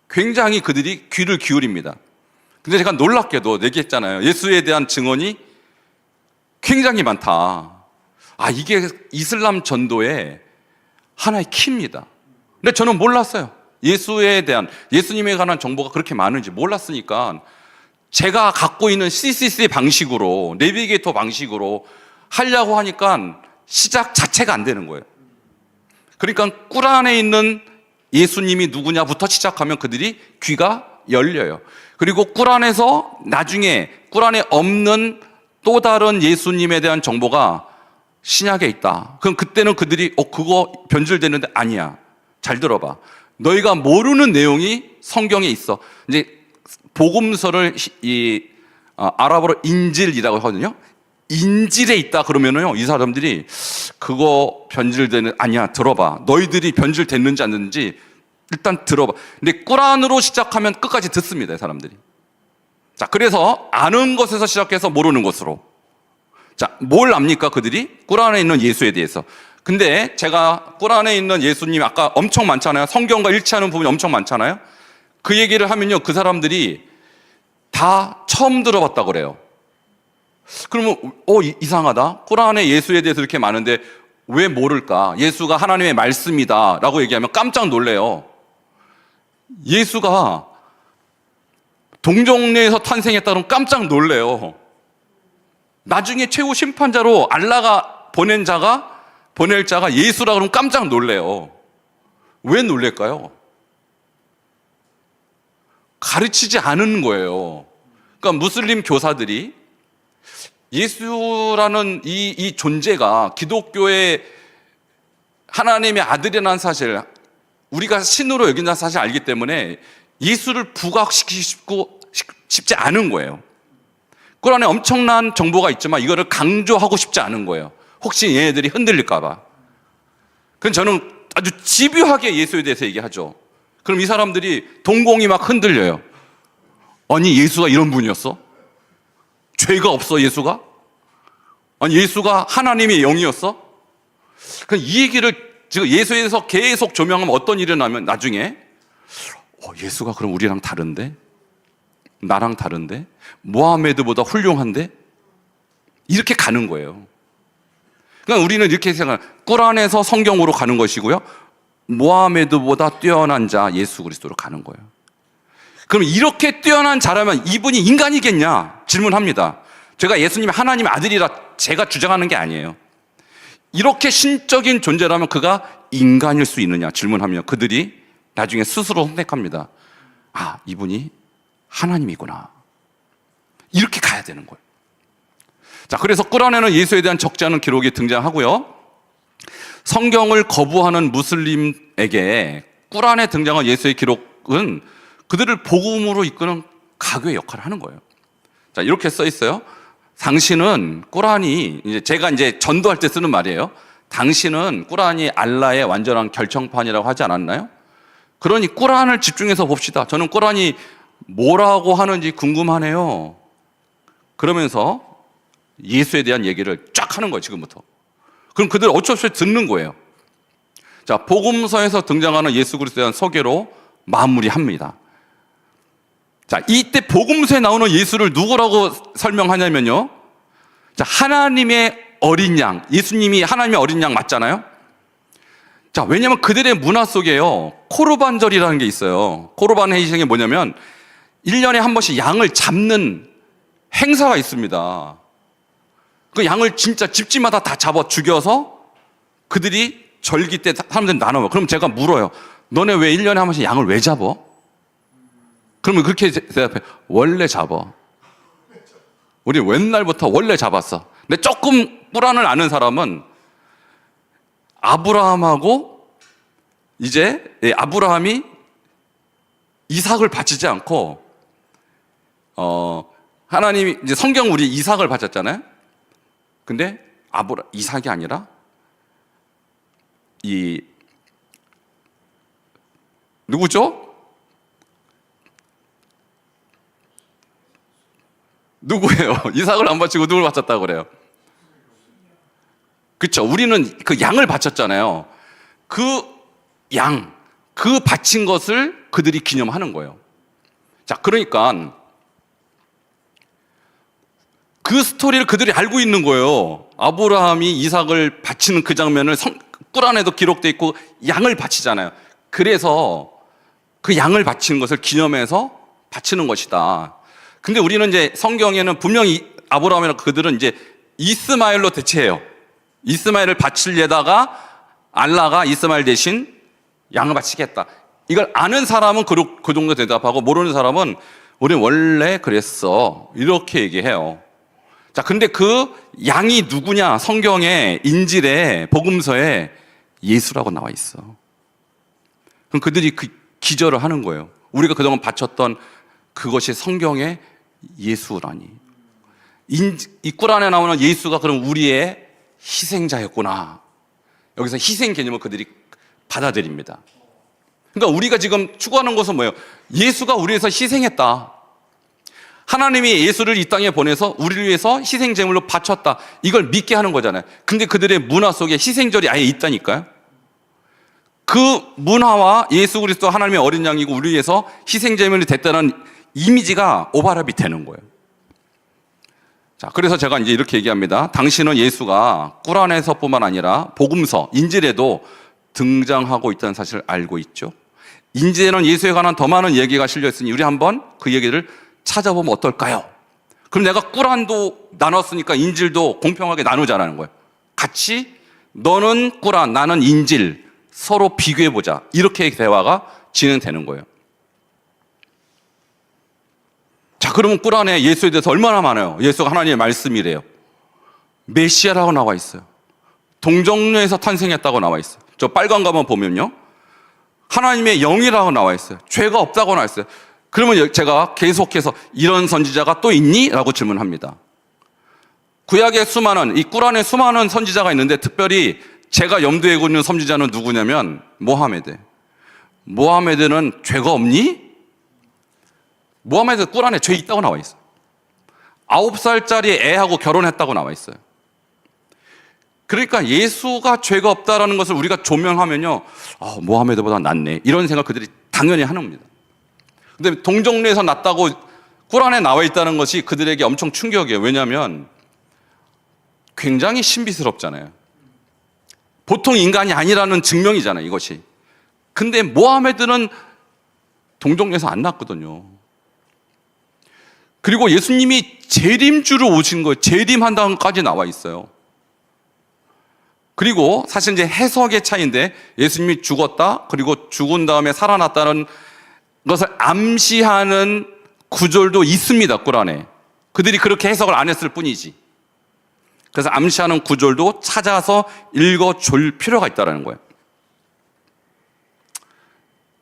굉장히 그들이 귀를 기울입니다. 근데 제가 놀랍게도 얘기했잖아요. 예수에 대한 증언이 굉장히 많다. 이게 이슬람 전도의 하나의 키입니다. 근데 저는 몰랐어요. 예수에 대한, 예수님에 관한 정보가 그렇게 많은지 몰랐으니까 제가 갖고 있는 CCC 방식으로, 내비게이터 방식으로 하려고 하니까 시작 자체가 안 되는 거예요. 그러니까 꾸란에 있는 예수님이 누구냐부터 시작하면 그들이 귀가 열려요. 그리고 꾸란에서 나중에 꾸란에 없는 또 다른 예수님에 대한 정보가 신약에 있다. 그럼 그때는 그들이 그거 변질되는데 아니야. 잘 들어봐. 너희가 모르는 내용이 성경에 있어. 이제 복음서를 아랍어로 인질이라고 하거든요. 인질에 있다 그러면은요, 이 사람들이 그거 변질되는, 아니야, 들어봐. 너희들이 변질됐는지 안 됐는지 일단 들어봐. 근데 꾸란으로 시작하면 끝까지 듣습니다, 이 사람들이. 자, 그래서 아는 것에서 시작해서 모르는 것으로. 자, 뭘 압니까, 그들이? 꾸란에 있는 예수에 대해서. 근데 제가 꾸란에 있는 예수님 아까 엄청 많잖아요. 성경과 일치하는 부분이 엄청 많잖아요. 그 얘기를 하면요, 그 사람들이 다 처음 들어봤다 그래요. 그러면 이상하다. 꾸란에 예수에 대해서 이렇게 많은데 왜 모를까? 예수가 하나님의 말씀이다 라고 얘기하면 깜짝 놀래요. 예수가 동정내에서 탄생했다 그러면 깜짝 놀래요. 나중에 최후 심판자로 알라가 보낼 자가 예수라 그러면 깜짝 놀래요. 왜 놀랄까요? 가르치지 않은 거예요. 그러니까 무슬림 교사들이 예수라는 이 존재가 기독교의 하나님의 아들이라는 사실, 우리가 신으로 여긴다는 사실 알기 때문에 예수를 부각시키고 싶지 않은 거예요. 꾸란에 엄청난 정보가 있지만 이거를 강조하고 싶지 않은 거예요. 혹시 얘네들이 흔들릴까 봐. 그럼 저는 아주 집요하게 예수에 대해서 얘기하죠. 그럼 이 사람들이 동공이 막 흔들려요. 아니, 예수가 이런 분이었어? 죄가 없어, 예수가? 아니, 예수가 하나님의 영이었어? 그럼 이 얘기를 지금 예수에 대해서 계속 조명하면 어떤 일이 나면 나중에 예수가 그럼 우리랑 다른데? 나랑 다른데? 모하메드보다 훌륭한데? 이렇게 가는 거예요. 그러니까 우리는 이렇게 생각해요. 꾸란에서 성경으로 가는 것이고요, 모하메드보다 뛰어난 자 예수 그리스도로 가는 거예요. 그럼 이렇게 뛰어난 자라면 이분이 인간이겠냐? 질문합니다. 제가 예수님이 하나님의 아들이라 제가 주장하는 게 아니에요. 이렇게 신적인 존재라면 그가 인간일 수 있느냐 질문하면 그들이 나중에 스스로 선택합니다. 이분이 하나님이구나. 이렇게 가야 되는 거예요. 자, 그래서 꾸란에는 예수에 대한 적지 않은 기록이 등장하고요, 성경을 거부하는 무슬림에게 꾸란에 등장한 예수의 기록은 그들을 복음으로 이끄는 가교의 역할을 하는 거예요. 자, 이렇게 써 있어요. 당신은 꾸란이, 제가 전도할 때 쓰는 말이에요. 당신은 꾸란이 알라의 완전한 결정판이라고 하지 않았나요? 그러니 꾸란을 집중해서 봅시다. 저는 꾸란이 뭐라고 하는지 궁금하네요. 그러면서 예수에 대한 얘기를 쫙 하는 거예요, 지금부터. 그럼 그들 어쩔 수 없이 듣는 거예요. 자, 복음서에서 등장하는 예수 그리스도에 대한 소개로 마무리합니다. 자, 이때 복음서에 나오는 예수를 누구라고 설명하냐면요, 자, 하나님의 어린 양, 예수님이 하나님의 어린 양 맞잖아요. 자, 왜냐면 그들의 문화 속에요, 코르반절이라는 게 있어요. 코르반 회식이 뭐냐면 1년에 한 번씩 양을 잡는 행사가 있습니다. 그 양을 진짜 집집마다 다 잡아 죽여서 그들이 절기 때 사람들이 나눠요. 그럼 제가 물어요. 너네 왜 1년에 한 번씩 양을 왜 잡어? 그러면 그렇게 대답해. 원래 잡아. 우리 옛날부터 원래 잡았어. 근데 조금 꿀안을 아는 사람은 아브라함하고 이제 아브라함이 이삭을 바치지 않고 하나님이 이제 성경 우리 이삭을 바쳤잖아요. 근데 이삭이 아니라 누구죠? 누구예요? 이삭을 안 바치고 누굴 바쳤다고 그래요? 그렇죠. 우리는 그 양을 바쳤잖아요. 그 바친 것을 그들이 기념하는 거예요. 자, 그러니까 그 스토리를 그들이 알고 있는 거예요. 아브라함이 이삭을 바치는 그 장면을 꿀안에도 기록되어 있고 양을 바치잖아요. 그래서 그 양을 바치는 것을 기념해서 바치는 것이다. 근데 우리는 이제 성경에는 분명히 아브라함이나 그들은 이제 이스마엘로 대체해요. 이스마엘을 바치려다가 알라가 이스마엘 대신 양을 바치겠다. 이걸 아는 사람은 그 정도 대답하고 모르는 사람은 우리는 원래 그랬어. 이렇게 얘기해요. 자, 근데 그 양이 누구냐? 성경에 인질에 복음서에 예수라고 나와 있어. 그럼 그들이 그 기절을 하는 거예요. 우리가 그동안 바쳤던 그것이 성경의 예수라니. 이 꿀안에 나오는 예수가 그럼 우리의 희생자였구나. 여기서 희생 개념을 그들이 받아들입니다. 그러니까 우리가 지금 추구하는 것은 뭐예요? 예수가 우리 위해서 희생했다. 하나님이 예수를 이 땅에 보내서 우리를 위해서 희생제물로 바쳤다. 이걸 믿게 하는 거잖아요. 근데 그들의 문화 속에 희생절이 아예 있다니까요. 그 문화와 예수 그리스도 하나님의 어린 양이고 우리 위해서 희생제물이 됐다는 이미지가 오버랩이 되는 거예요. 자, 그래서 제가 이제 이렇게 얘기합니다. 당신은 예수가 꿀안에서뿐만 아니라 복음서, 인질에도 등장하고 있다는 사실을 알고 있죠. 인질에는 예수에 관한 더 많은 얘기가 실려 있으니 우리 한번 그 얘기를 찾아보면 어떨까요? 그럼 내가 꿀안도 나눴으니까 인질도 공평하게 나누자라는 거예요. 같이 너는 꿀안, 나는 인질, 서로 비교해보자. 이렇게 대화가 진행되는 거예요. 자, 그러면 꿀안에 예수에 대해서 얼마나 많아요? 예수가 하나님의 말씀이래요. 메시아라고 나와 있어요. 동정녀에서 탄생했다고 나와 있어요. 저 빨간 거만 보면요. 하나님의 영이라고 나와 있어요. 죄가 없다고 나와 있어요. 그러면 제가 계속해서 이런 선지자가 또 있니? 라고 질문합니다. 구약의 이 꿀안에 수많은 선지자가 있는데 특별히 제가 염두에 두고 있는 선지자는 누구냐면 모하메드. 모하메드는 죄가 없니? 모하메드 꿀안에 죄 있다고 나와 있어요. 9살짜리 애하고 결혼했다고 나와 있어요. 그러니까 예수가 죄가 없다라는 것을 우리가 조명하면요, 모하메드보다 낫네. 이런 생각 그들이 당연히 하는 겁니다. 근데 동정녀에서 났다고 꿀안에 나와 있다는 것이 그들에게 엄청 충격이에요. 왜냐하면 굉장히 신비스럽잖아요. 보통 인간이 아니라는 증명이잖아요, 이것이. 근데 모하메드는 동정녀에서 안 났거든요. 그리고 예수님이 재림주로 오신 거예요. 재림한다고까지 나와 있어요. 그리고 사실 이제 해석의 차이인데 예수님이 죽었다, 그리고 죽은 다음에 살아났다는 것을 암시하는 구절도 있습니다, 꿀안에. 그들이 그렇게 해석을 안 했을 뿐이지. 그래서 암시하는 구절도 찾아서 읽어줄 필요가 있다는 거예요.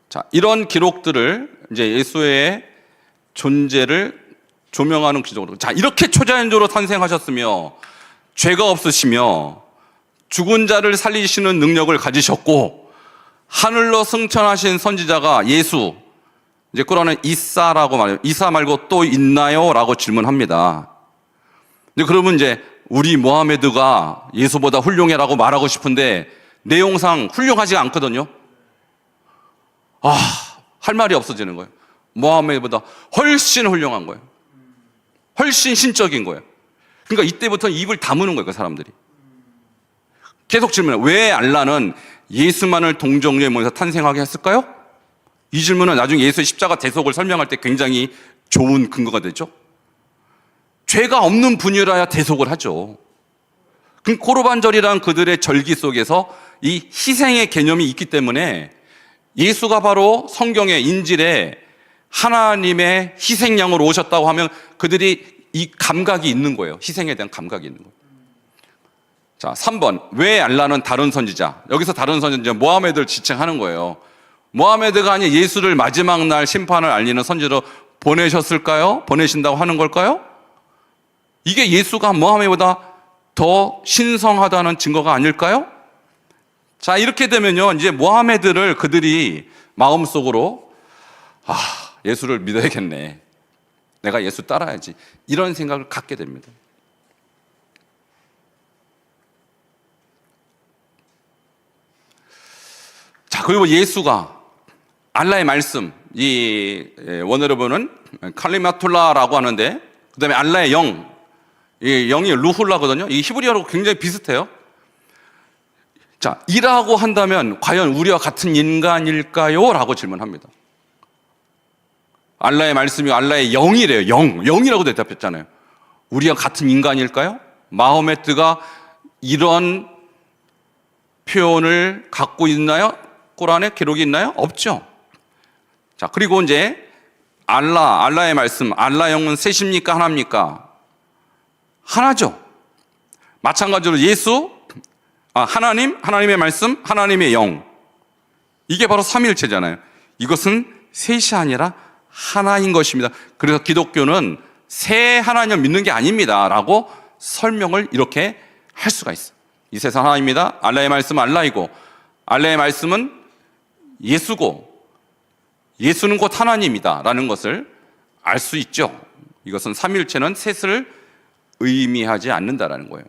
자, 이런 기록들을 이제 예수의 존재를 조명하는 기적으로. 자, 이렇게 초자연적으로 탄생하셨으며 죄가 없으시며 죽은 자를 살리시는 능력을 가지셨고 하늘로 승천하신 선지자가 예수. 이제 꿀안은 이사라고 말해요. 이사 말고 또 있나요? 라고 질문합니다. 근데 그러면 이제 우리 모하메드가 예수보다 훌륭해라고 말하고 싶은데 내용상 훌륭하지가 않거든요. 할 말이 없어지는 거예요. 모하메드보다 훨씬 훌륭한 거예요. 훨씬 신적인 거예요. 그러니까 이때부터 입을 다무는 거예요, 그 사람들이. 계속 질문해요. 왜 알라는 예수만을 동정녀의 몸에서 탄생하게 했을까요? 이 질문은 나중에 예수의 십자가 대속을 설명할 때 굉장히 좋은 근거가 되죠. 죄가 없는 분이라야 대속을 하죠. 그 코르반절이란 그들의 절기 속에서 이 희생의 개념이 있기 때문에 예수가 바로 성경의 인질에 하나님의 희생양으로 오셨다고 하면 그들이 이 감각이 있는 거예요. 희생에 대한 감각이 있는 거예요. 자, 3번. 왜 알라는 다른 선지자? 여기서 다른 선지자 모하메드를 지칭하는 거예요. 모하메드가 아닌 예수를 마지막 날 심판을 알리는 선지자로 보내셨을까요? 보내신다고 하는 걸까요? 이게 예수가 모하메드보다 더 신성하다는 증거가 아닐까요? 자, 이렇게 되면요, 이제 모하메드를 그들이 마음속으로 예수를 믿어야겠네, 내가 예수 따라야지, 이런 생각을 갖게 됩니다. 자, 그리고 예수가 알라의 말씀, 이 원어로 보는 칼리마툴라라고 하는데, 그 다음에 알라의 영, 이 영이 루훌라거든요. 이 히브리어로 굉장히 비슷해요. 자, 이라고 한다면 과연 우리와 같은 인간일까요? 라고 질문합니다. 알라의 말씀이 알라의 영이래요. 영이라고 대답했잖아요. 우리와 같은 인간일까요? 마호메트가 이런 표현을 갖고 있나요? 꾸란에 기록이 있나요? 없죠. 자, 그리고 이제 알라의 말씀, 알라 영은 셋입니까? 하나입니까? 하나죠. 마찬가지로 예수, 하나님, 하나님의 말씀, 하나님의 영. 이게 바로 삼위일체잖아요. 이것은 셋이 아니라 하나인 것입니다. 그래서 기독교는 세 하나님 믿는 게 아닙니다 라고 설명을 이렇게 할 수가 있어요. 이 세상 하나입니다. 알라의 말씀은 알라이고, 알라의 말씀은 예수고, 예수는 곧 하나님이다 라는 것을 알 수 있죠. 이것은 삼위일체는 셋을 의미하지 않는다라는 거예요.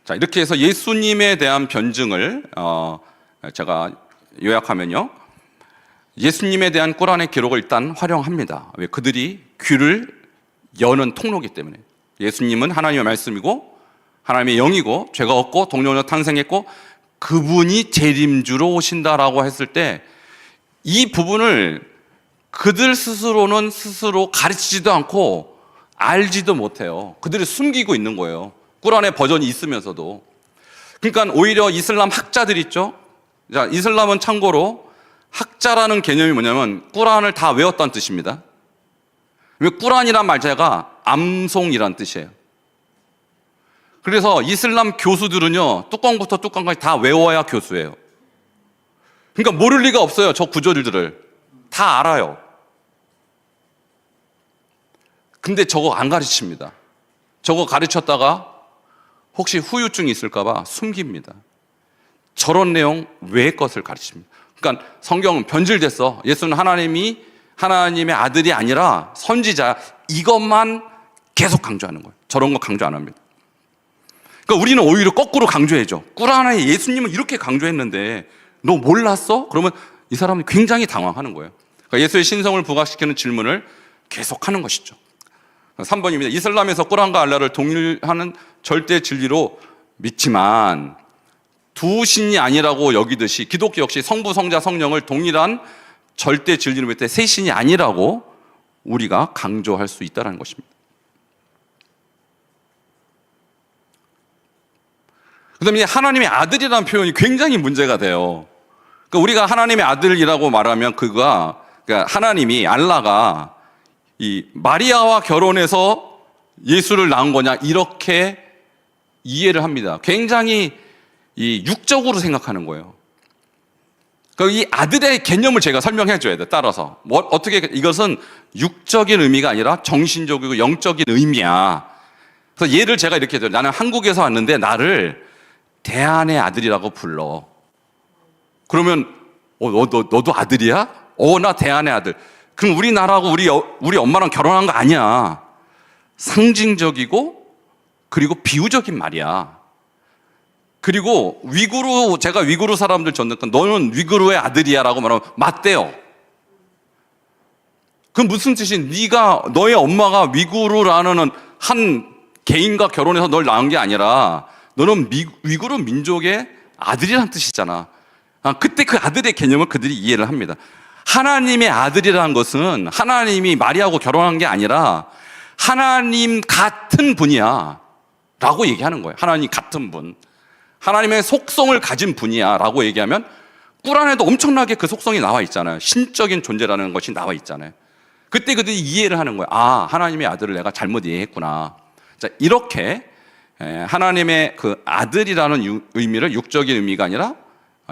자, 이렇게 해서 예수님에 대한 변증을 제가 요약하면요, 예수님에 대한 꾸란의 기록을 일단 활용합니다. 왜? 그들이 귀를 여는 통로이기 때문에. 예수님은 하나님의 말씀이고 하나님의 영이고 죄가 없고 동정녀 탄생했고 그분이 재림주로 오신다라고 했을 때 이 부분을 그들 스스로는 스스로 가르치지도 않고 알지도 못해요. 그들이 숨기고 있는 거예요. 꾸란의 버전이 있으면서도. 그러니까 오히려 이슬람 학자들 있죠. 자, 이슬람은 참고로 학자라는 개념이 뭐냐면 꾸란을 다 외웠다는 뜻입니다. 왜? 꾸란이란 말자가 암송이란 뜻이에요. 그래서 이슬람 교수들은요, 뚜껑부터 뚜껑까지 다 외워야 교수예요. 그러니까 모를 리가 없어요. 저 구절들을 다 알아요. 근데 저거 안 가르칩니다. 저거 가르쳤다가 혹시 후유증이 있을까 봐 숨깁니다. 저런 내용 외의 것을 가르칩니다. 그러니까 성경은 변질됐어. 예수는 하나님의 아들이 아니라 선지자, 이것만 계속 강조하는 거예요. 저런 거 강조 안 합니다. 그러니까 우리는 오히려 거꾸로 강조해줘. 꾸란에 예수님은 이렇게 강조했는데 너 몰랐어? 그러면 이 사람은 굉장히 당황하는 거예요. 그러니까 예수의 신성을 부각시키는 질문을 계속하는 것이죠. 3번입니다. 이슬람에서 꾸란과 알라를 동일하는 절대 진리로 믿지만 두 신이 아니라고 여기듯이 기독교 역시 성부, 성자, 성령을 동일한 절대 진리로 믿을 때 세 신이 아니라고 우리가 강조할 수 있다는 것입니다. 그 다음에 하나님의 아들이라는 표현이 굉장히 문제가 돼요. 그러니까 우리가 하나님의 아들이라고 말하면 그러니까 하나님이, 알라가 이 마리아와 결혼해서 예수를 낳은 거냐, 이렇게 이해를 합니다. 굉장히 이 육적으로 생각하는 거예요. 그러니까 이 아들의 개념을 제가 설명해 줘야 돼, 따라서. 어떻게, 이것은 육적인 의미가 아니라 정신적이고 영적인 의미야. 그래서 예를 제가 이렇게 드려요. 나는 한국에서 왔는데 나를 대안의 아들이라고 불러. 그러면 너도 아들이야? 나 대안의 아들. 그럼 우리나라하고 우리 엄마랑 결혼한 거 아니야. 상징적이고 그리고 비유적인 말이야. 그리고 제가 위구르 사람들 전했던 너는 위구르의 아들이야 라고 말하면 맞대요. 그럼 무슨 뜻이, 너의 엄마가 위구르라는 한 개인과 결혼해서 널 낳은 게 아니라 너는 위구르 민족의 아들이라는 뜻이잖아. 그때 그 아들의 개념을 그들이 이해를 합니다. 하나님의 아들이라는 것은 하나님이 마리아하고 결혼한 게 아니라 하나님 같은 분이야 라고 얘기하는 거예요. 하나님 같은 분, 하나님의 속성을 가진 분이야 라고 얘기하면 꾸란에도 엄청나게 그 속성이 나와 있잖아요. 신적인 존재라는 것이 나와 있잖아요. 그때 그들이 이해를 하는 거예요. 아, 하나님의 아들을 내가 잘못 이해했구나. 자, 이렇게 하나님의 그 아들이라는 의미를 육적인 의미가 아니라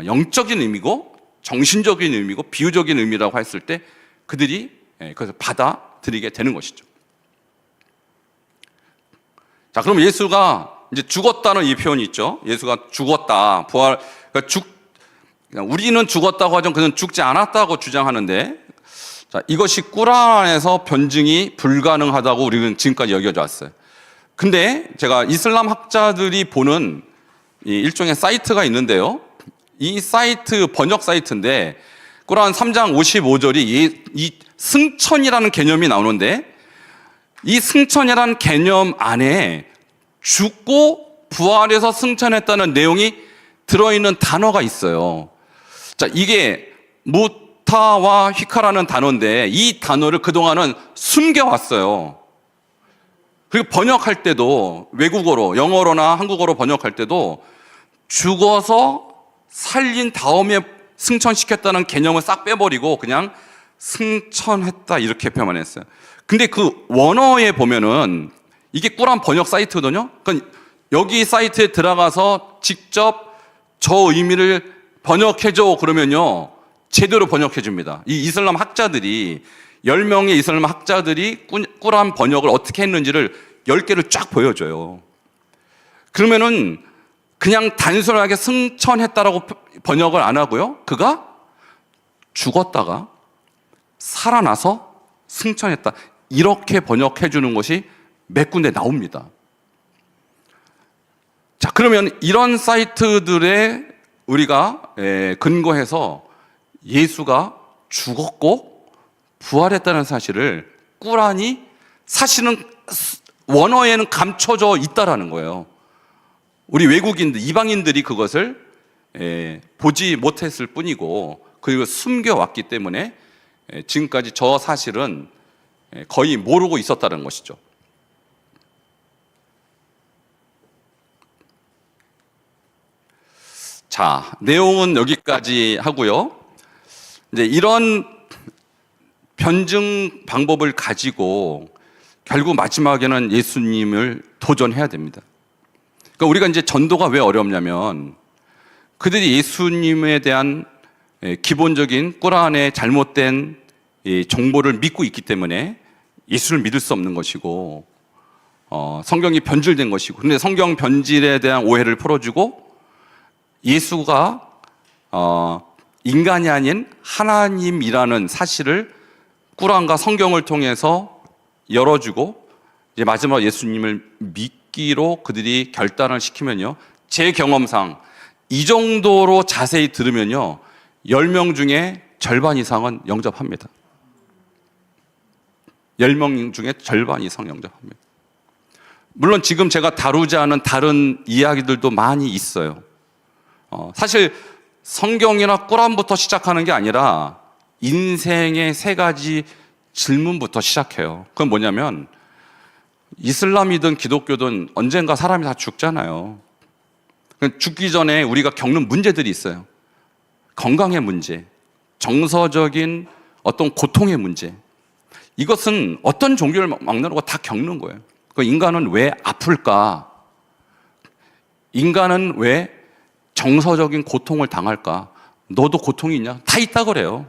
영적인 의미고 정신적인 의미고 비유적인 의미라고 했을 때 그들이 그것을 받아들이게 되는 것이죠. 자, 그럼 예수가 이제 죽었다는 이 표현이 있죠. 예수가 죽었다, 부활, 우리는 죽었다고 하죠. 그는 죽지 않았다고 주장하는데, 자, 이것이 꾸란에서 변증이 불가능하다고 우리는 지금까지 여겨져 왔어요. 근데 제가 이슬람 학자들이 보는 이 일종의 사이트가 있는데요. 이 사이트 번역 사이트인데 꾸란 3장 55절이 이 승천이라는 개념이 나오는데 이 승천이라는 개념 안에 죽고 부활해서 승천했다는 내용이 들어있는 단어가 있어요. 자, 이게 무타와 휘카라는 단어인데 이 단어를 그동안은 숨겨왔어요. 그리고 번역할 때도 외국어로, 영어로나 한국어로 번역할 때도 죽어서 살린 다음에 승천시켰다는 개념을 싹 빼버리고 그냥 승천했다 이렇게 표현했어요. 근데 그 원어에 보면은 이게 꾸란 번역 사이트거든요. 그러니까 여기 사이트에 들어가서 직접 저 의미를 번역해줘 그러면요 제대로 번역해줍니다. 이 이슬람 학자들이 10명의 이슬람 학자들이 꾸란 번역을 어떻게 했는지를 10개를 쫙 보여줘요. 그러면은 그냥 단순하게 승천했다라고 번역을 안 하고요. 그가 죽었다가 살아나서 승천했다. 이렇게 번역해 주는 것이 몇 군데 나옵니다. 자, 그러면 이런 사이트들에 우리가 근거해서 예수가 죽었고 부활했다는 사실을 꾸란이 사실은 원어에는 감춰져 있다라는 거예요. 우리 외국인들, 이방인들이 그것을 보지 못했을 뿐이고 그리고 숨겨왔기 때문에 지금까지 저 사실은 거의 모르고 있었다는 것이죠. 자, 내용은 여기까지 하고요. 이제 이런 변증 방법을 가지고 결국 마지막에는 예수님을 도전해야 됩니다. 그러니까 우리가 이제 전도가 왜 어렵냐면 그들이 예수님에 대한 기본적인 꾸란의 잘못된 정보를 믿고 있기 때문에 예수를 믿을 수 없는 것이고 성경이 변질된 것이고 근데 성경 변질에 대한 오해를 풀어주고 예수가 인간이 아닌 하나님이라는 사실을 꾸란과 성경을 통해서 열어주고 이제 마지막 예수님을 믿기로 그들이 결단을 시키면요 제 경험상 이 정도로 자세히 들으면요 10명 중에 절반 이상은 영접합니다. 10명 중에 절반 이상 영접합니다. 물론 지금 제가 다루지 않은 다른 이야기들도 많이 있어요. 사실 성경이나 꾸란부터 시작하는 게 아니라 인생의 3가지 질문부터 시작해요. 그건 뭐냐면 이슬람이든 기독교든 언젠가 사람이 다 죽잖아요. 죽기 전에 우리가 겪는 문제들이 있어요. 건강의 문제, 정서적인 어떤 고통의 문제. 이것은 어떤 종교를 막론하고 다 겪는 거예요. 인간은 왜 아플까? 인간은 왜 정서적인 고통을 당할까? 너도 고통이 있냐? 다 있다 그래요.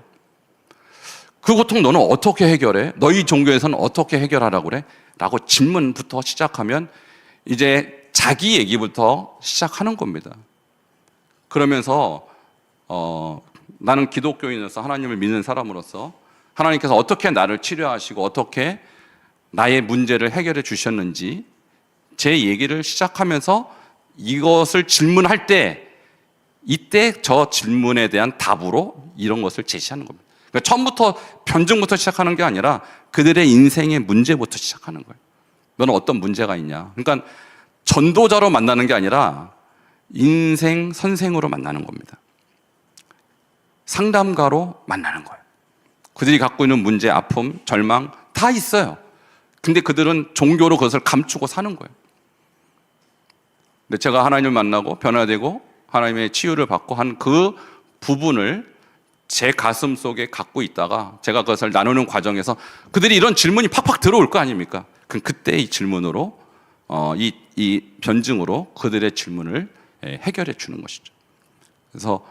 그 고통 너는 어떻게 해결해? 너희 종교에서는 어떻게 해결하라고 그래? 라고 질문부터 시작하면 이제 자기 얘기부터 시작하는 겁니다. 그러면서 나는 기독교인으로서 하나님을 믿는 사람으로서 하나님께서 어떻게 나를 치료하시고 어떻게 나의 문제를 해결해 주셨는지 제 얘기를 시작하면서 이것을 질문할 때 이때 저 질문에 대한 답으로 이런 것을 제시하는 겁니다. 그러니까 처음부터 변증부터 시작하는 게 아니라 그들의 인생의 문제부터 시작하는 거예요. 너는 어떤 문제가 있냐? 그러니까 전도자로 만나는 게 아니라 인생 선생으로 만나는 겁니다. 상담가로 만나는 거예요. 그들이 갖고 있는 문제, 아픔, 절망 다 있어요. 근데 그들은 종교로 그것을 감추고 사는 거예요. 근데 제가 하나님을 만나고 변화되고 하나님의 치유를 받고 한 그 부분을 제 가슴 속에 갖고 있다가 제가 그것을 나누는 과정에서 그들이 이런 질문이 팍팍 들어올 거 아닙니까? 그럼 그때 이 질문으로 이 변증으로 그들의 질문을 해결해 주는 것이죠. 그래서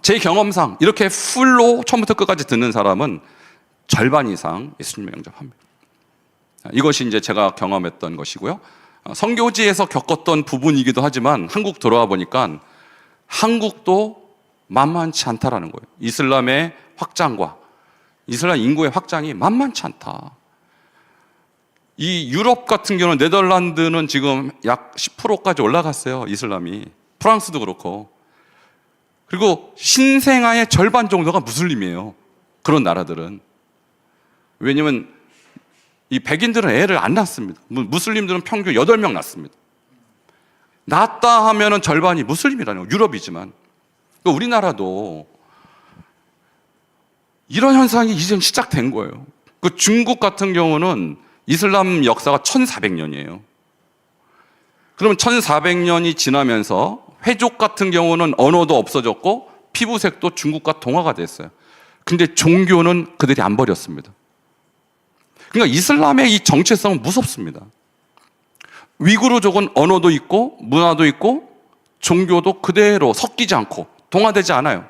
제 경험상 이렇게 풀로 처음부터 끝까지 듣는 사람은 절반 이상 예수님을 영접합니다. 이것이 이제 제가 경험했던 것이고요. 선교지에서 겪었던 부분이기도 하지만 한국 들어와 보니까 한국도 만만치 않다라는 거예요. 이슬람의 확장과 이슬람 인구의 확장이 만만치 않다. 이 유럽 같은 경우는 네덜란드는 지금 약 10%까지 올라갔어요. 이슬람이. 프랑스도 그렇고. 그리고 신생아의 절반 정도가 무슬림이에요. 그런 나라들은. 왜냐면 이 백인들은 애를 안 낳습니다. 무슬림들은 평균 8명 낳습니다. 낳았다 하면은 절반이 무슬림이라는 거예요. 유럽이지만. 그러니까 우리나라도 이런 현상이 이제 시작된 거예요. 그 중국 같은 경우는 이슬람 역사가 1400년이에요. 그러면 1400년이 지나면서 회족 같은 경우는 언어도 없어졌고 피부색도 중국과 동화가 됐어요. 근데 종교는 그들이 안 버렸습니다. 그러니까 이슬람의 이 정체성은 무섭습니다. 위구르족은 언어도 있고 문화도 있고 종교도 그대로 섞이지 않고 동화되지 않아요.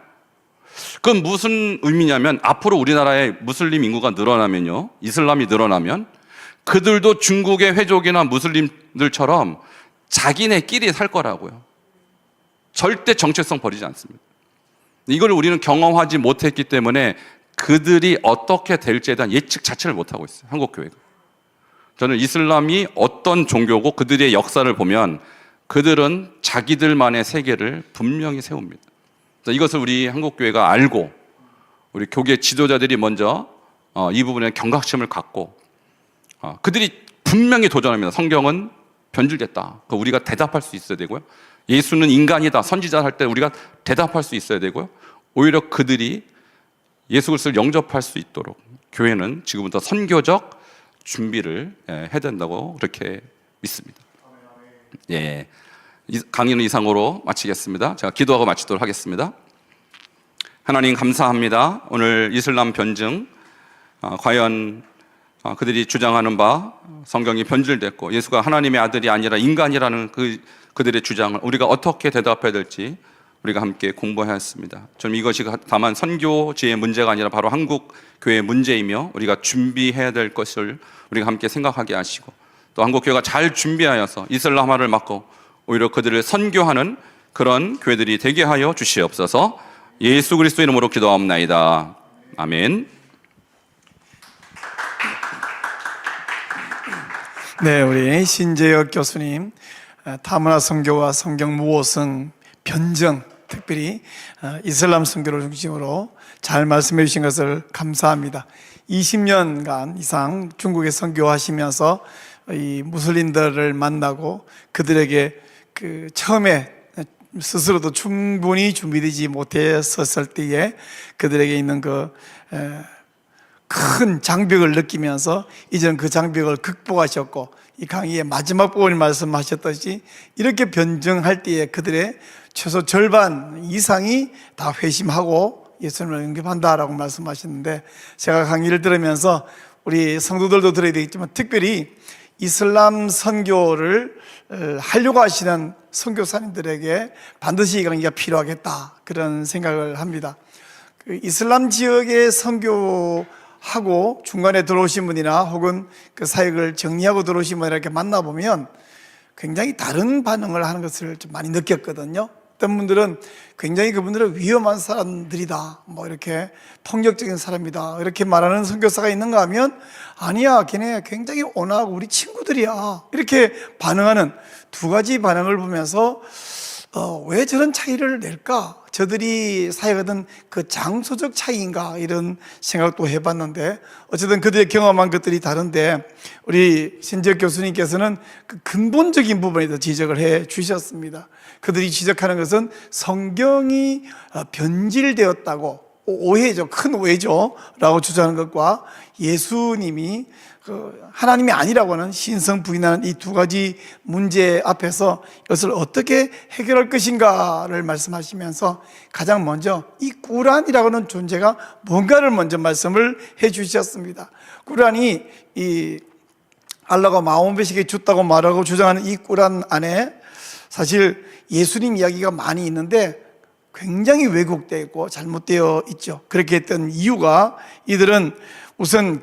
그건 무슨 의미냐면 앞으로 우리나라의 무슬림 인구가 늘어나면요, 이슬람이 늘어나면 그들도 중국의 회족이나 무슬림들처럼 자기네끼리 살 거라고요. 절대 정체성 버리지 않습니다. 이걸 우리는 경험하지 못했기 때문에 그들이 어떻게 될지에 대한 예측 자체를 못하고 있어요. 한국교회가. 저는 이슬람이 어떤 종교고 그들의 역사를 보면 그들은 자기들만의 세계를 분명히 세웁니다. 이것을 우리 한국교회가 알고 우리 교계 지도자들이 먼저 이 부분에 경각심을 갖고 그들이 분명히 도전합니다. 성경은 변질됐다. 우리가 대답할 수 있어야 되고요. 예수는 인간이다. 선지자 할 때 우리가 대답할 수 있어야 되고요. 오히려 그들이 예수 그리스도를 영접할 수 있도록 교회는 지금부터 선교적 준비를 해야 된다고 그렇게 믿습니다. 예, 강의는 이상으로 마치겠습니다. 제가 기도하고 마치도록 하겠습니다. 하나님 감사합니다. 오늘 이슬람 변증 과연 그들이 주장하는 바 성경이 변질됐고 예수가 하나님의 아들이 아니라 인간이라는 그들의 주장을 우리가 어떻게 대답해야 될지 우리가 함께 공부해야 했습니다. 저는 이것이 다만 선교지의 문제가 아니라 바로 한국 교회의 문제이며 우리가 준비해야 될 것을 우리가 함께 생각하게 하시고 또 한국 교회가 잘 준비하여서 이슬람화를 막고 오히려 그들을 선교하는 그런 교회들이 되게 하여 주시옵소서. 예수 그리스도 이름으로 기도하옵나이다. 아멘. 네, 우리 신재혁 교수님 타문화 선교와 성경 무호성 변증, 특별히 이슬람 선교를 중심으로 잘 말씀해 주신 것을 감사합니다. 20년간 이상 중국에 선교하시면서 이 무슬림들을 만나고 그들에게 처음에 스스로도 충분히 준비되지 못했었을 때에 그들에게 있는 큰 장벽을 느끼면서 이제는 그 장벽을 극복하셨고 이 강의의 마지막 부분에 말씀하셨듯이 이렇게 변증할 때에 그들의 최소 절반 이상이 다 회심하고 예수님을 영접한다라고 말씀하셨는데 제가 강의를 들으면서 우리 성도들도 들어야 되겠지만 특별히 이슬람 선교를 하려고 하시는 선교사님들에게 반드시 이 강의가 필요하겠다 그런 생각을 합니다. 이슬람 지역의 선교하고 중간에 들어오신 분이나 혹은 그 사역을 정리하고 들어오신 분이나 이렇게 만나보면 굉장히 다른 반응을 하는 것을 좀 많이 느꼈거든요. 어떤 분들은 굉장히 그분들은 위험한 사람들이다, 뭐 이렇게 폭력적인 사람이다 이렇게 말하는 선교사가 있는가 하면 아니야, 걔네 굉장히 온화하고 우리 친구들이야 이렇게 반응하는 두 가지 반응을 보면서 왜 저런 차이를 낼까? 저들이 사역하던 그 장소적 차이인가? 이런 생각도 해봤는데 어쨌든 그들의 경험한 것들이 다른데 우리 신재혁 교수님께서는 그 근본적인 부분에 대해서 지적을 해 주셨습니다. 그들이 지적하는 것은 성경이 변질되었다고 오해죠. 큰 오해죠. 라고 주장하는 것과 예수님이 하나님이 아니라고 하는 신성 부인하는 이 두 가지 문제 앞에서 이것을 어떻게 해결할 것인가를 말씀하시면서 가장 먼저 이 꾸란이라고 하는 존재가 뭔가를 먼저 말씀을 해 주셨습니다. 꾸란이 이 알라가 마호메식에 줬다고 말하고 주장하는 이 꾸란 안에 사실 예수님 이야기가 많이 있는데 굉장히 왜곡되어 있고 잘못되어 있죠. 그렇게 했던 이유가 이들은 우선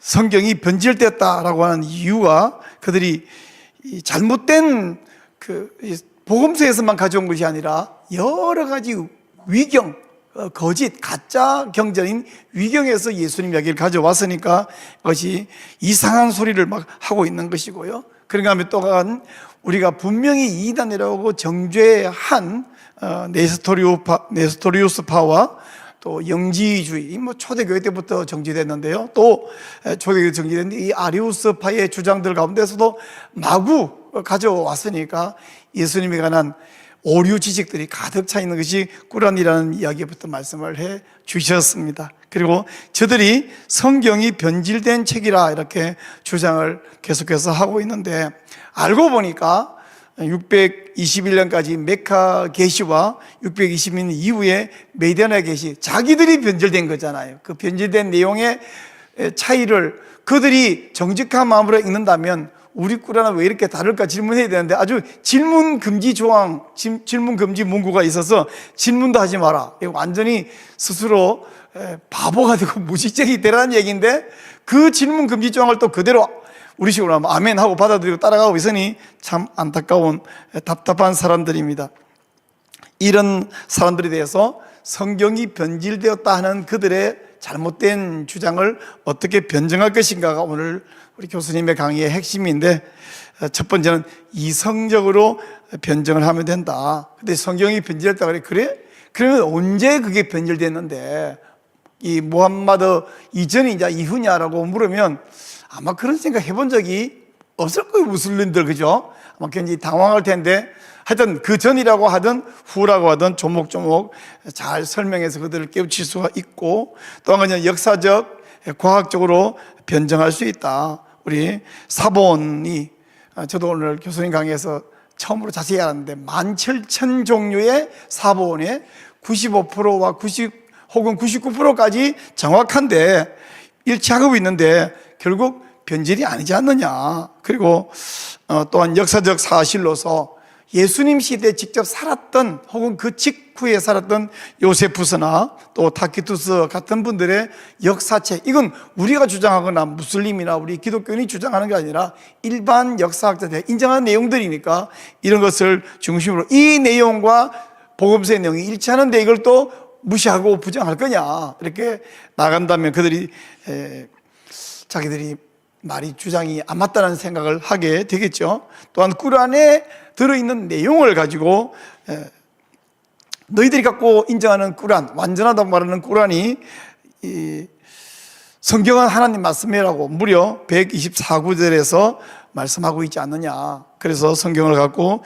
성경이 변질되었다라고 하는 이유가 그들이 잘못된 복음서에서만 가져온 것이 아니라 여러 가지 위경, 거짓, 가짜 경전인 위경에서 예수님 이야기를 가져왔으니까 그것이 이상한 소리를 막 하고 있는 것이고요. 그런가 하면 또한 우리가 분명히 이단이라고 정죄한 네스토리우스파와 또 영지주의, 초대교회 때부터 정지됐는데요. 또 초대교회 정지된 이 아리우스파의 주장들 가운데서도 마구 가져왔으니까 예수님에 관한 오류 지식들이 가득 차 있는 것이 꾸란이라는 이야기부터 말씀을 해 주셨습니다. 그리고 저들이 성경이 변질된 책이라 이렇게 주장을 계속해서 하고 있는데 알고 보니까 621년까지 메카 계시와 620년 이후에 메디아나 계시, 자기들이 변질된 거잖아요. 그 변질된 내용의 차이를 그들이 정직한 마음으로 읽는다면 우리 꾸란은 왜 이렇게 다를까 질문해야 되는데 아주 질문 금지 조항, 질문 금지 문구가 있어서 질문도 하지 마라. 완전히 스스로 바보가 되고 무지쟁이 되라는 얘기인데 그 질문 금지 조항을 또 그대로 우리 식으로 하면 아멘 하고 받아들이고 따라가고 있으니 참 안타까운 답답한 사람들입니다. 이런 사람들에 대해서 성경이 변질되었다 하는 그들의 잘못된 주장을 어떻게 변증할 것인가가 오늘 우리 교수님의 강의의 핵심인데, 첫 번째는 이성적으로 변증을 하면 된다. 근데 성경이 변질했다 그래? 그러면 언제 그게 변질됐는데 이 무함마드 이전이냐 이후냐라고 물으면 아마 그런 생각 해본 적이 없을 거예요, 무슬림들. 그죠? 아마 굉장히 당황할 텐데 하여튼 그 전이라고 하든 후라고 하든 조목조목 잘 설명해서 그들을 깨우칠 수가 있고, 또 한 가지는 역사적, 과학적으로 변증할 수 있다. 우리 사본이, 저도 오늘 교수님 강의에서 처음으로 자세히 알았는데 17,000종류의 사본의 95%와 90 혹은 99%까지 정확한데 일치하고 있는데 결국 변질이 아니지 않느냐. 그리고 또한 역사적 사실로서 예수님 시대에 직접 살았던 혹은 그 직후에 살았던 요세푸스나 또 타키투스 같은 분들의 역사책, 이건 우리가 주장하거나 무슬림이나 우리 기독교인이 주장하는 게 아니라 일반 역사학자들이 인정한 내용들이니까 이런 것을 중심으로 이 내용과 복음서의 내용이 일치하는데 이걸 또 무시하고 부정할 거냐, 이렇게 나간다면 그들이 자기들이 말이 주장이 안 맞다는 생각을 하게 되겠죠. 또한 꾸란에 들어있는 내용을 가지고 너희들이 갖고 인정하는 꾸란, 완전하다고 말하는 꾸란이 성경은 하나님 말씀이라고 무려 124구절에서 말씀하고 있지 않느냐. 그래서 성경을 갖고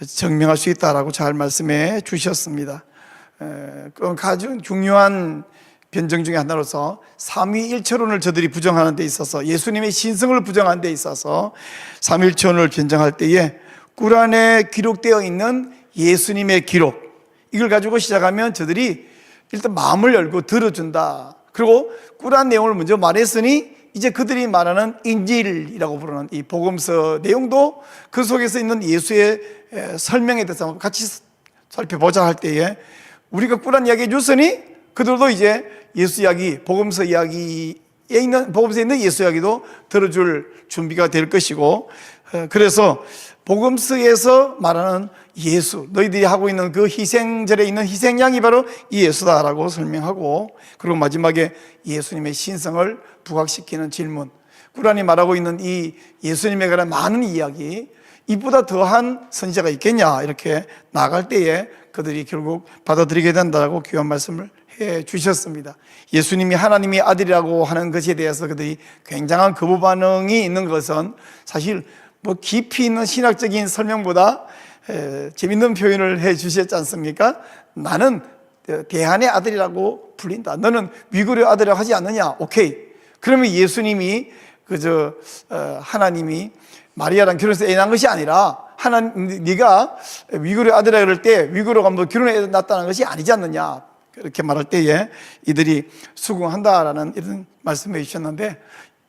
증명할 수 있다라고 잘 말씀해 주셨습니다. 그건 가장 중요한 변증 중에 하나로서 삼위일체론을 저들이 부정하는 데 있어서, 예수님의 신성을 부정하는 데 있어서 삼위일체론을 변증할 때에 꾸란에 기록되어 있는 예수님의 기록, 이걸 가지고 시작하면 저들이 일단 마음을 열고 들어준다. 그리고 꾸란 내용을 먼저 말했으니 이제 그들이 말하는 인질이라고 부르는 이 복음서 내용도 그 속에서 있는 예수의 설명에 대해서 같이 살펴보자 할 때에 우리가 꾸란 이야기해 줬으니 그들도 이제 예수 이야기, 복음서 이야기에 있는, 복음서에 있는 예수 이야기도 들어줄 준비가 될 것이고, 그래서 복음서에서 말하는 예수, 너희들이 하고 있는 그 희생절에 있는 희생양이 바로 이 예수다라고 설명하고, 그리고 마지막에 예수님의 신성을 부각시키는 질문, 꾸란이 말하고 있는 이 예수님에 관한 많은 이야기, 이보다 더한 선지자가 있겠냐, 이렇게 나갈 때에 그들이 결국 받아들이게 된다고 귀한 말씀을 해 주셨습니다. 예수님이 하나님의 아들이라고 하는 것에 대해서 그들이 굉장한 거부 반응이 있는 것은 사실 뭐 깊이 있는 신학적인 설명보다 재밌는 표현을 해 주셨지 않습니까? 나는 대한의 아들이라고 불린다. 너는 위구르의 아들이라고 하지 않느냐? 오케이. 그러면 예수님이 하나님이 마리아랑 결혼해서 애 낳은 것이 아니라 네가 위구르의 아들이라 그럴 때 위구르가 뭐 결혼해 낳았다는 것이 아니지 않느냐? 그렇게 말할 때에 이들이 수긍한다라는 이런 말씀해 주셨는데,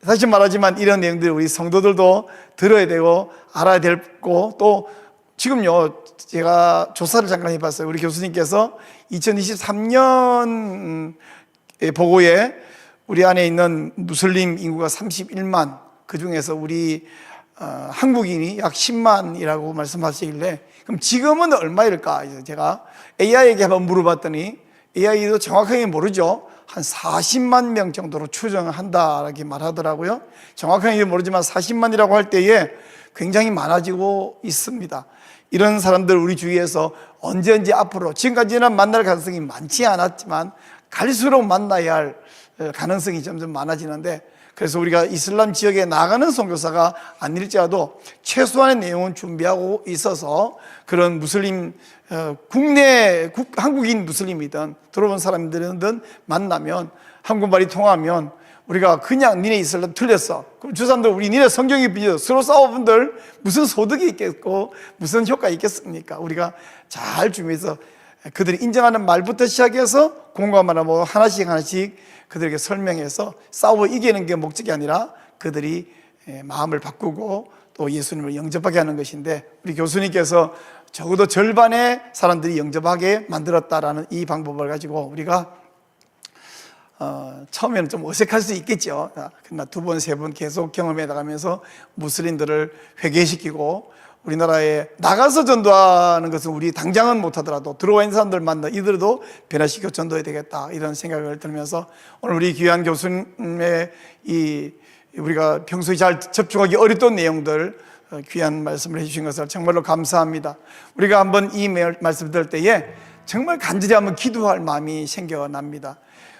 다시 말하지만 이런 내용들 우리 성도들도 들어야 되고 알아야 되고, 또 지금요 제가 조사를 잠깐 해봤어요. 우리 교수님께서 2023년 보고에 우리 안에 있는 무슬림 인구가 31만, 그 중에서 우리 한국인이 약 10만이라고 말씀하시길래, 그럼 지금은 얼마일까? 제가 AI에게 한번 물어봤더니 AI도 정확하게 모르죠. 한 40만 명 정도로 추정한다라고 말하더라고요. 정확하게 모르지만 40만이라고 할 때에 굉장히 많아지고 있습니다. 이런 사람들 우리 주위에서 언제 앞으로, 지금까지는 만날 가능성이 많지 않았지만 갈수록 만나야 할 가능성이 점점 많아지는데, 그래서 우리가 이슬람 지역에 나가는 선교사가 아닐지라도 최소한의 내용은 준비하고 있어서 그런 무슬림, 한국인 무슬림이든 들어온 사람들이든 만나면 한국말이 통하면 우리가 그냥 니네 이슬람 틀렸어, 그럼 저 사람들 우리 니네 성경이 비어 서로 싸워본들 무슨 소득이 있겠고 무슨 효과 있겠습니까? 우리가 잘 준비해서 그들이 인정하는 말부터 시작해서 공감하는 뭐 하나씩 그들에게 설명해서 싸워 이기는 게 목적이 아니라 그들이 마음을 바꾸고 또 예수님을 영접하게 하는 것인데, 우리 교수님께서 적어도 절반의 사람들이 영접하게 만들었다라는 이 방법을 가지고 우리가 처음에는 좀 어색할 수 있겠죠. 그러나 두 번, 세 번 계속 경험해 나가면서 무슬림들을 회개시키고, 우리나라에 나가서 전도하는 것은 우리 당장은 못하더라도 들어와 있는 사람들 만나 이들도 변화시켜 전도해야 되겠다, 이런 생각을 들면서 오늘 우리 귀한 교수님의 우리가 평소에 잘 접촉하기 어렵던 내용들 귀한 말씀을 해주신 것을 정말로 감사합니다. 우리가 한번 이 말씀 들을 때에 정말 간절히 한번 기도할 마음이 생겨납니다.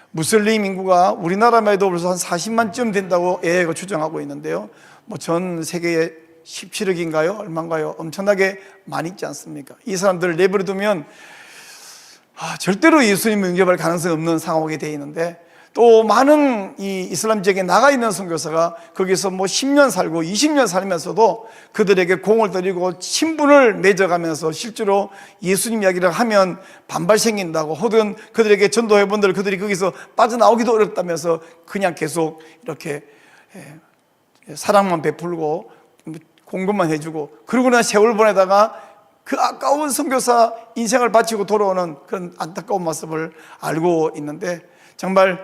무슬림 인구가 우리나라만 해도 벌써 한 40만쯤 된다고 AI가 추정하고 있는데요, 뭐 전 세계에 17억인가요? 얼마인가요? 엄청나게 많이 있지 않습니까? 이 사람들을 내버려두면 절대로 예수님을 영접할 가능성이 없는 상황이 되어 있는데, 또 많은 이 이슬람 지역에 나가 있는 선교사가 거기서 뭐 10년 살고 20년 살면서도 그들에게 공을 들이고 신분을 맺어가면서 실제로 예수님 이야기를 하면 반발 생긴다고, 혹은 그들에게 전도해본들 그들이 거기서 빠져나오기도 어렵다면서 그냥 계속 이렇게 사랑만 베풀고 공급만 해주고, 그러고 난 세월 보내다가 그 아까운 선교사 인생을 바치고 돌아오는 그런 안타까운 모습을 알고 있는데, 정말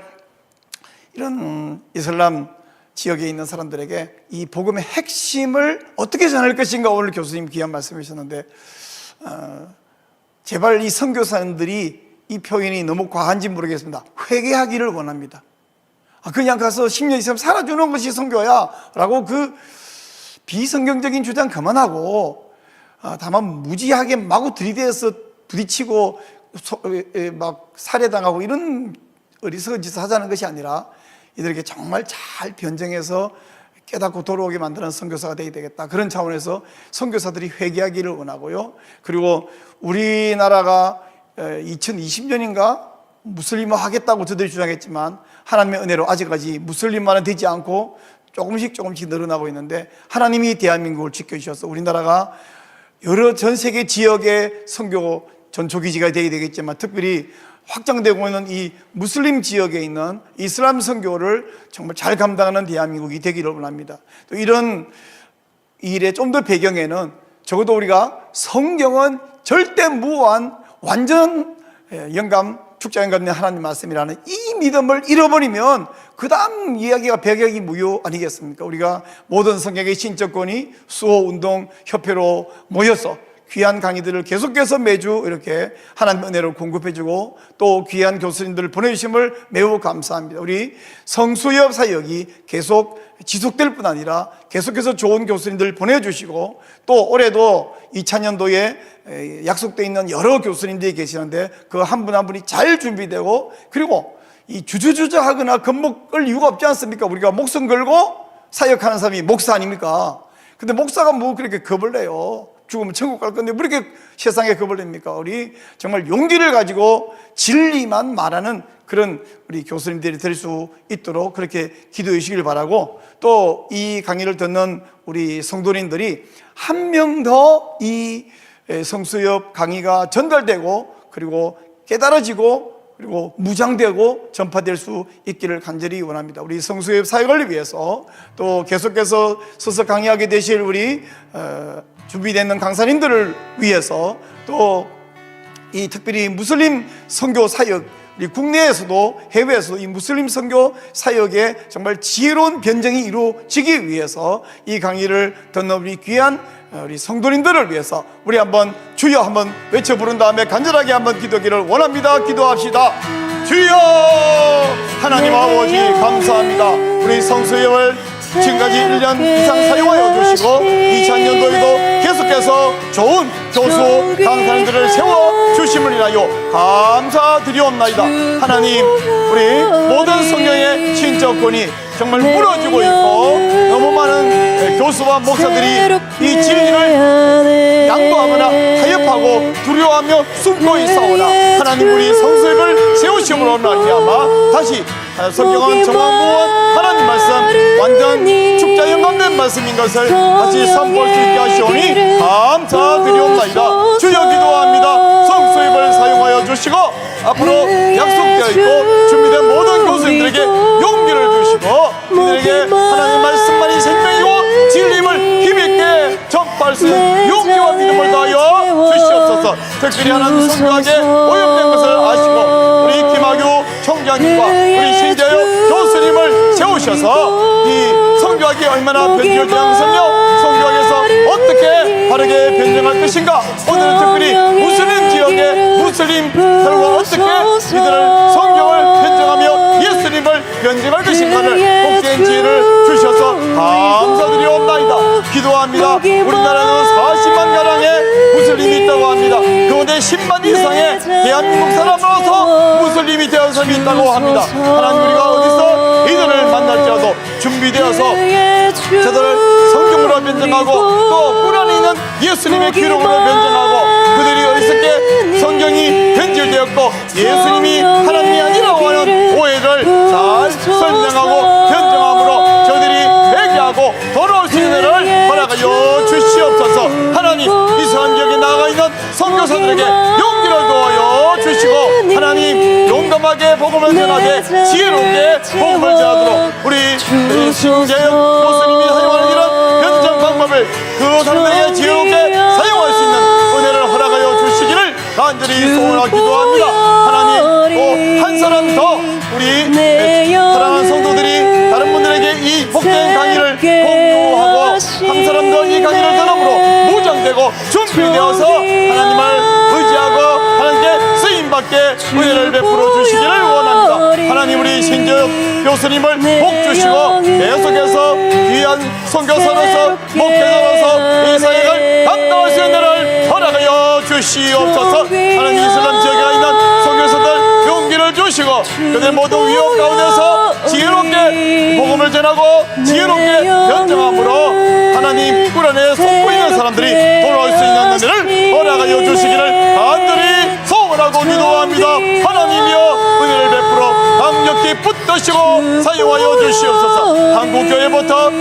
이런 이슬람 지역에 있는 사람들에게 이 복음의 핵심을 어떻게 전할 것인가, 오늘 교수님 귀한 말씀해 주셨는데, 제발 이 선교사님들이, 이 표현이 너무 과한지 모르겠습니다, 회개하기를 원합니다. 그냥 가서 10년 있으면 살아주는 것이 선교야 라고 그 비성경적인 주장 그만하고, 다만 무지하게 마구 들이대서 부딪히고 막 살해당하고 이런 어리석은 짓을 하자는 것이 아니라 이들에게 정말 잘 변정해서 깨닫고 돌아오게 만드는 선교사가 되어야 되겠다, 그런 차원에서 선교사들이 회개하기를 원하고요. 그리고 우리나라가 2020년인가 무슬림화 하겠다고 저들이 주장했지만 하나님의 은혜로 아직까지 무슬림화는 되지 않고 조금씩 늘어나고 있는데, 하나님이 대한민국을 지켜주셔서 우리나라가 여러 전 세계 지역의 선교 전초기지가 되어야 되겠지만, 특별히 확장되고 있는 이 무슬림 지역에 있는 이슬람 선교를 정말 잘 감당하는 대한민국이 되기를 원합니다. 또 이런 일의 좀 더 배경에는 적어도 우리가 성경은 절대 무한 완전 영감 축자영감된 하나님 말씀이라는 이 믿음을 잃어버리면 그 다음 이야기가 배경이 무효 아니겠습니까? 우리가 모든 성경의 신적권이 수호운동협회로 모여서 귀한 강의들을 계속해서 매주 이렇게 하나님의 은혜를 공급해주고, 또 귀한 교수님들을 보내주심을 매우 감사합니다. 우리 성수협 사역이 계속 지속될 뿐 아니라 계속해서 좋은 교수님들 보내주시고, 또 올해도 2000년도에 약속되어 있는 여러 교수님들이 계시는데 그 한 분 한 분이 잘 준비되고, 그리고 이 주저하거나 겁먹을 이유가 없지 않습니까? 우리가 목숨 걸고 사역하는 사람이 목사 아닙니까? 근데 목사가 뭐 그렇게 겁을 내요? 죽으면 천국 갈 건데 왜 이렇게 세상에 겁을 냅니까? 우리 정말 용기를 가지고 진리만 말하는 그런 우리 교수님들이 될 수 있도록 그렇게 기도해 주시길 바라고, 또 이 강의를 듣는 우리 성도님들이 한 명 더 이 성수협 강의가 전달되고 그리고 깨달아지고 그리고 무장되고 전파될 수 있기를 간절히 원합니다. 우리 성수협 사역을 위해서, 또 계속해서 서서 강의하게 되실 우리 준비되는 강사님들을 위해서, 또 이 특별히 무슬림 선교 사역, 우리 국내에서도 해외에서도 이 무슬림 선교 사역에 정말 지혜로운 변정이 이루어지기 위해서 이 강의를 듣는 우리 귀한 우리 성도님들을 위해서 우리 한번 주여 한번 외쳐 부른 다음에 간절하게 한번 기도하기를 원합니다. 기도합시다. 주여! 하나님 아버지 감사합니다. 우리 성수협을 지금까지 1년 이상 사용하여 주시고 2000년도에도 계속해서 좋은 교수 강사님들을 세워 주심을 인하여 감사드리옵나이다. 하나님, 우리 모든 성경의 신적권이 정말 무너지고 있고 너무 많은 교수와 목사들이 이 진리를 양보하거나 타협하고 두려워하며 숨고 있사오나, 하나님 우리 성수협을 세우심으로 말미암아 다시 성경은 정황무원 하나님 말씀 완전 축자 영감된 말씀인 것을 다시 선포할 수 있게 하시오니 감사드리옵나이다. 주여 기도합니다. 성수협을 사용하여 주시고 앞으로 약속되어 있고 준비된 모든 교수님들에게 용기를 주시고 그들에게 하나님 말씀만이 생명이고 진리를 힘있게 전파할 수 있는 용기와 믿음을 다하여 주시옵소서. 특별히 하나님 성교하게 오염된 것을 아시고 우리 김학유 총장님과 우리 신재혁 교수님을 세우셔서 이 성교학이 얼마나 변질되어 있으며 성교학에서 어떻게 바르게 변정할 것인가, 오늘은 특별히 무슬림 지역의 무슬림들과 어떻게 이들을 성경을 변정하며 예수님을 변증할 것인가를 복된 지혜를 주셔서 감사드리옵나이다. 기도합니다. 우리나라는 40만 가량의 무슬림이 있다고 합니다. 그런데 10만 이상의 대한민국 사람으로서 무슬림이 되어 사람이 있다고 합니다. 하나님, 우리가 어디서 이들을 만날지라도 준비되어서 저들을 성경으로 변증하고 또 꿀 안에 있는 예수님의 기록으로 변증하고, 그들이 어리석게 성경이 변질되었고 예수님이 하나님이 아니라고 하는 오해를 잘 설명하고 변증함으로 저들이 회개하고 돌아올 수 있는 일을 허락하여 주시옵소서. 하나님, 이스라엘 지역에 나가 있는 선교사들에게 용기를 도와여 주시고, 하나님 용감하게 복음을 전하되 지혜롭게 복음을 전하도록 우리 신재영 교수님이 사용하는 이런 변증 방법을 그 사람들에게 지혜롭게 사용할 수 있는 은혜를 허락하여 주시기를 간절히 소원하고 기도합니다. 하나님, 또 한 사람 더 우리 사랑하는 성도들이 다른 분들에게 이 복된 강의를 공유하고 한 사람 더 이 강의를 들음으로 무장되고 준비되어서 하나님을 의지하고 하나님께 쓰임받게 은혜를 베풀어 주시기를 원합니다. 하나님, 우리 신재혁 교수님을 복 주시고 계속해서 귀한 선교사로서 목회자로서 이 사역을 감당할 수 있는 은혜를 허락하여 주시옵소서. 하나님, 이슬람 지역에 있는 선교사들 용기를 주시고 그들 모두 위협 가운데서 지혜롭게 복음을 전하고 지혜롭게 변정함으로 하나님 꿀 안에 속고 있는 사람들이 돌아올 수 있는 은혜를 허락하여 주시기를 간절히 소원하고 기도합니다. 하나님이여, 은혜를 베풀어 강력히 붙드시고 사용하여 주시옵소서. 한국교회부터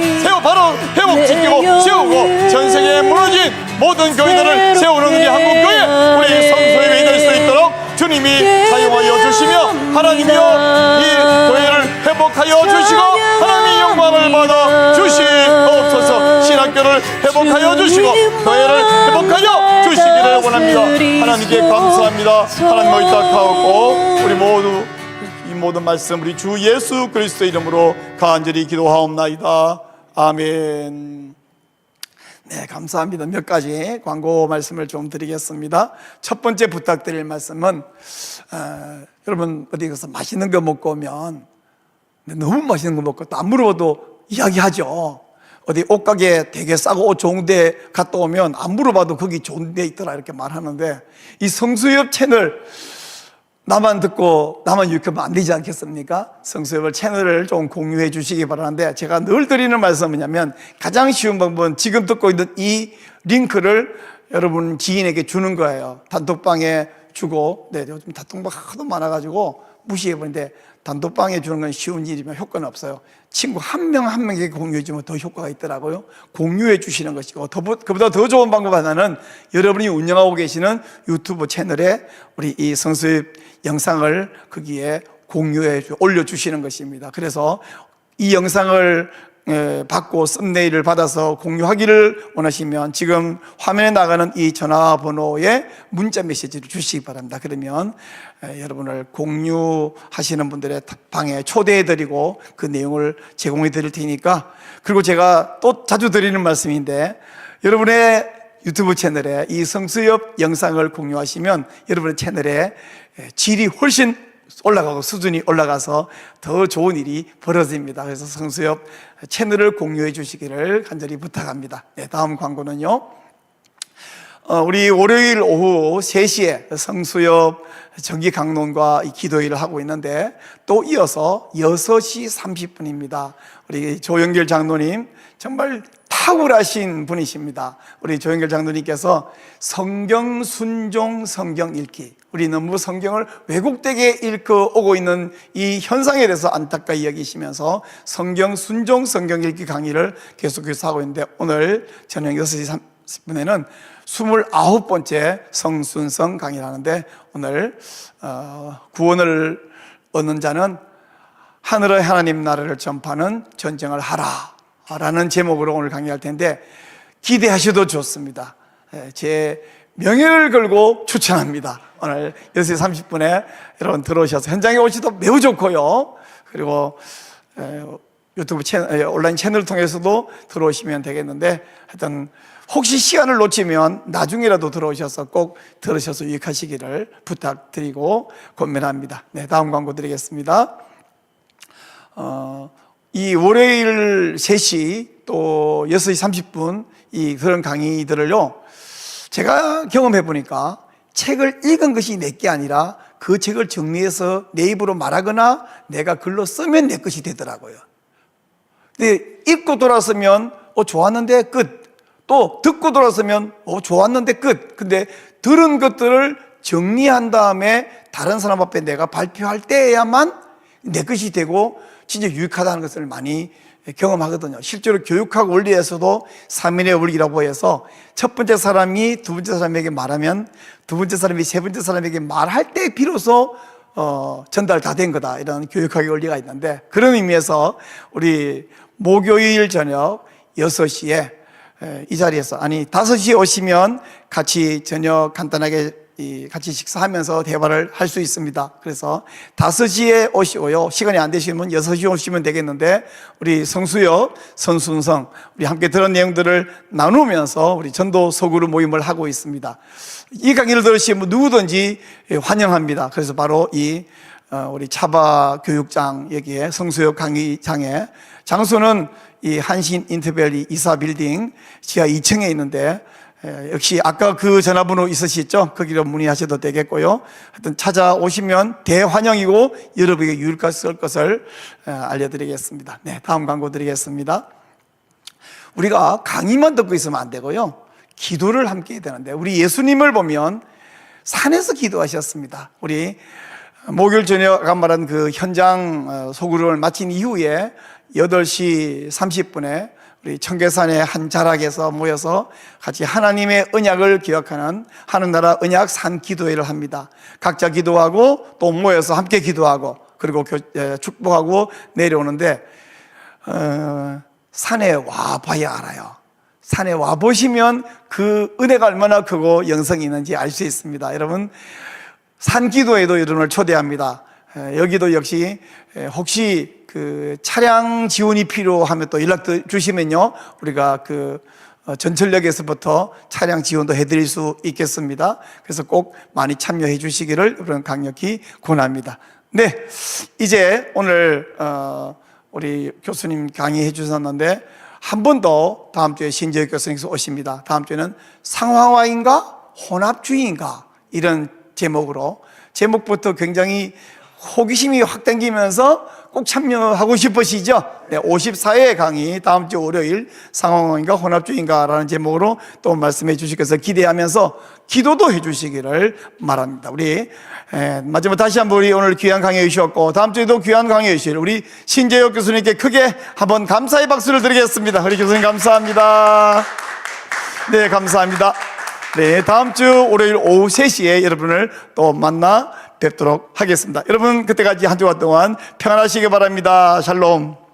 바로 회복시키고 세우고 전 세계에 무너진 모든 교회들을 세우는 우리 한국교회, 우리 성소임이 될 수 있도록 주님이 사용하여 주시며, 하나님이여 이 교회를 회복하여 주시고 하나님의 영광을 받아 주시옵소서. 신학교를 회복하여 주시고 교회를 회복하여 주시기를 원합니다. 하나님께 감사합니다. 하나님 의탁하옵고 우리 모두 이 모든 말씀 우리 주 예수 그리스도 이름으로 간절히 기도하옵나이다. 아멘. 네, 감사합니다. 몇 가지 광고 말씀을 좀 드리겠습니다. 첫 번째 부탁드릴 말씀은 여러분 어디 가서 맛있는 거 먹고 오면 너무 맛있는 거 먹고 또 안 물어봐도 이야기하죠. 어디 옷가게 되게 싸고 옷 좋은 데 갔다 오면 안 물어봐도 거기 좋은 데 있더라 이렇게 말하는데, 이 성수협 채널 나만 듣고 나만 유익하면 안 되지 않겠습니까? 성수협을 채널을 좀 공유해 주시기 바라는데, 제가 늘 드리는 말씀은 뭐냐면 가장 쉬운 방법은 지금 듣고 있는 이 링크를 여러분 지인에게 주는 거예요. 단톡방에 주고, 네, 요즘 단톡방 하도 많아가지고 무시해버리는데 단톡방에 주는 건 쉬운 일이면 효과는 없어요. 친구 한 명 한 명에게 공유해 주면 더 효과가 있더라고요. 공유해 주시는 것이고, 그보다 더 좋은 방법 하나는 여러분이 운영하고 계시는 유튜브 채널에 우리 이 성수의 영상을 거기에 올려주시는 것입니다. 그래서 이 영상을 받고 썸네일을 받아서 공유하기를 원하시면 지금 화면에 나가는 이 전화번호에 문자 메시지를 주시기 바랍니다. 그러면 여러분을 공유하시는 분들의 방에 초대해드리고 그 내용을 제공해 드릴 테니까, 그리고 제가 또 자주 드리는 말씀인데, 여러분의 유튜브 채널에 이 성수협 영상을 공유하시면 여러분의 채널의 질이 훨씬 올라가고 수준이 올라가서 더 좋은 일이 벌어집니다. 그래서 성수협 채널을 공유해 주시기를 간절히 부탁합니다. 네, 다음 광고는요, 우리 월요일 오후 3시에 성수협 정기 강론과 기도회를 하고 있는데, 또 이어서 6시 30분입니다. 우리 조영길 장로님 정말 탁월하신 분이십니다. 우리 조영길 장로님께서 성경 순종 성경 읽기, 우리 너무 성경을 왜곡되게 읽어 오고 있는 이 현상에 대해서 안타까이 여기시면서 성경 순종 성경 읽기 강의를 계속해서 하고 있는데, 오늘 저녁 6시 30분에는 29번째 성순성 강의를 하는데, 오늘 구원을 얻는 자는 하늘의 하나님 나라를 전파하는 전쟁을 하라 라는 제목으로 오늘 강의할 텐데, 기대하셔도 좋습니다. 제 명예를 걸고 추천합니다. 오늘 6시 30분에 여러분 들어오셔서 현장에 오셔도 매우 좋고요. 그리고 유튜브 채널, 온라인 채널을 통해서도 들어오시면 되겠는데, 하여튼 혹시 시간을 놓치면 나중에라도 들어오셔서 꼭 들으셔서 유익하시기를 부탁드리고 권면합니다. 네, 다음 광고 드리겠습니다. 이 월요일 3시 또 6시 30분 이 그런 강의들을요, 제가 경험해 보니까 책을 읽은 것이 내게 아니라 그 책을 정리해서 내 입으로 말하거나 내가 글로 쓰면 내 것이 되더라고요. 근데 읽고 돌아서면 좋았는데 끝. 또 듣고 돌아서면 좋았는데 끝. 근데 들은 것들을 정리한 다음에 다른 사람 앞에 내가 발표할 때야만 내 것이 되고 진짜 유익하다는 것을 많이 경험하거든요. 실제로 교육학 원리에서도 3인의 원리라고 해서 첫 번째 사람이 두 번째 사람에게 말하면 두 번째 사람이 세 번째 사람에게 말할 때 비로소 전달 다 된 거다, 이런 교육학의 원리가 있는데, 그런 의미에서 우리 목요일 저녁 6시에 이 자리에서, 아니 5시에 오시면 같이 저녁 간단하게 같이 식사하면서 대화를 할 수 있습니다. 그래서 5시에 오시고요, 시간이 안 되시면 6시에 오시면 되겠는데, 우리 성수협 선순성 우리 함께 들은 내용들을 나누면서 우리 전도 소그룹 모임을 하고 있습니다. 이 강의를 들으시면 누구든지 환영합니다. 그래서 바로 이 우리 차바 교육장 여기에 성수협 강의장에, 장소는 이 한신 인터밸리 이사 빌딩 지하 2층에 있는데, 역시 아까 그 전화번호 있으시죠? 거기로 문의하셔도 되겠고요. 하여튼 찾아오시면 대환영이고 여러분에게 유익할 것을 알려드리겠습니다. 네, 다음 광고 드리겠습니다. 우리가 강의만 듣고 있으면 안 되고요, 기도를 함께 해야 되는데, 우리 예수님을 보면 산에서 기도하셨습니다. 우리 목요일 저녁 아까 말한 그 현장 소그룹을 마친 이후에 8시 30분에 우리 청계산의 한 자락에서 모여서 같이 하나님의 언약을 기억하는 하늘나라 언약 산 기도회를 합니다. 각자 기도하고 또 모여서 함께 기도하고 그리고 축복하고 내려오는데, 산에 와 봐야 알아요. 산에 와 보시면 그 은혜가 얼마나 크고 영성이 있는지 알 수 있습니다. 여러분, 산 기도회도 여러분을 초대합니다. 여기도 역시 혹시 그 차량 지원이 필요하면 또 연락 주시면요, 우리가 그 전철역에서부터 차량 지원도 해드릴 수 있겠습니다. 그래서 꼭 많이 참여해 주시기를 여러분 강력히 권합니다. 네, 이제 오늘 우리 교수님 강의해 주셨는데, 한 번 더 다음 주에 신재혁 교수님께서 오십니다. 다음 주에는 상황화인가 혼합주의인가, 이런 제목으로, 제목부터 굉장히 호기심이 확 당기면서 꼭 참여하고 싶으시죠? 네, 54회 강의 다음 주 월요일 상황인가 혼합주의인가라는 제목으로 또 말씀해 주실 것을 기대하면서 기도도 해 주시기를 바랍니다. 우리 마지막 다시 한번 우리 오늘 귀한 강의 해주셨고 다음 주에도 귀한 강의 해주실 우리 신재혁 교수님께 크게 한번 감사의 박수를 드리겠습니다. 우리 교수님 감사합니다. 네, 감사합니다. 네, 다음 주 월요일 오후 3시에 여러분을 또 만나 뵙도록 하겠습니다. 여러분 그때까지 한 주간 동안 평안하시기 바랍니다. 샬롬.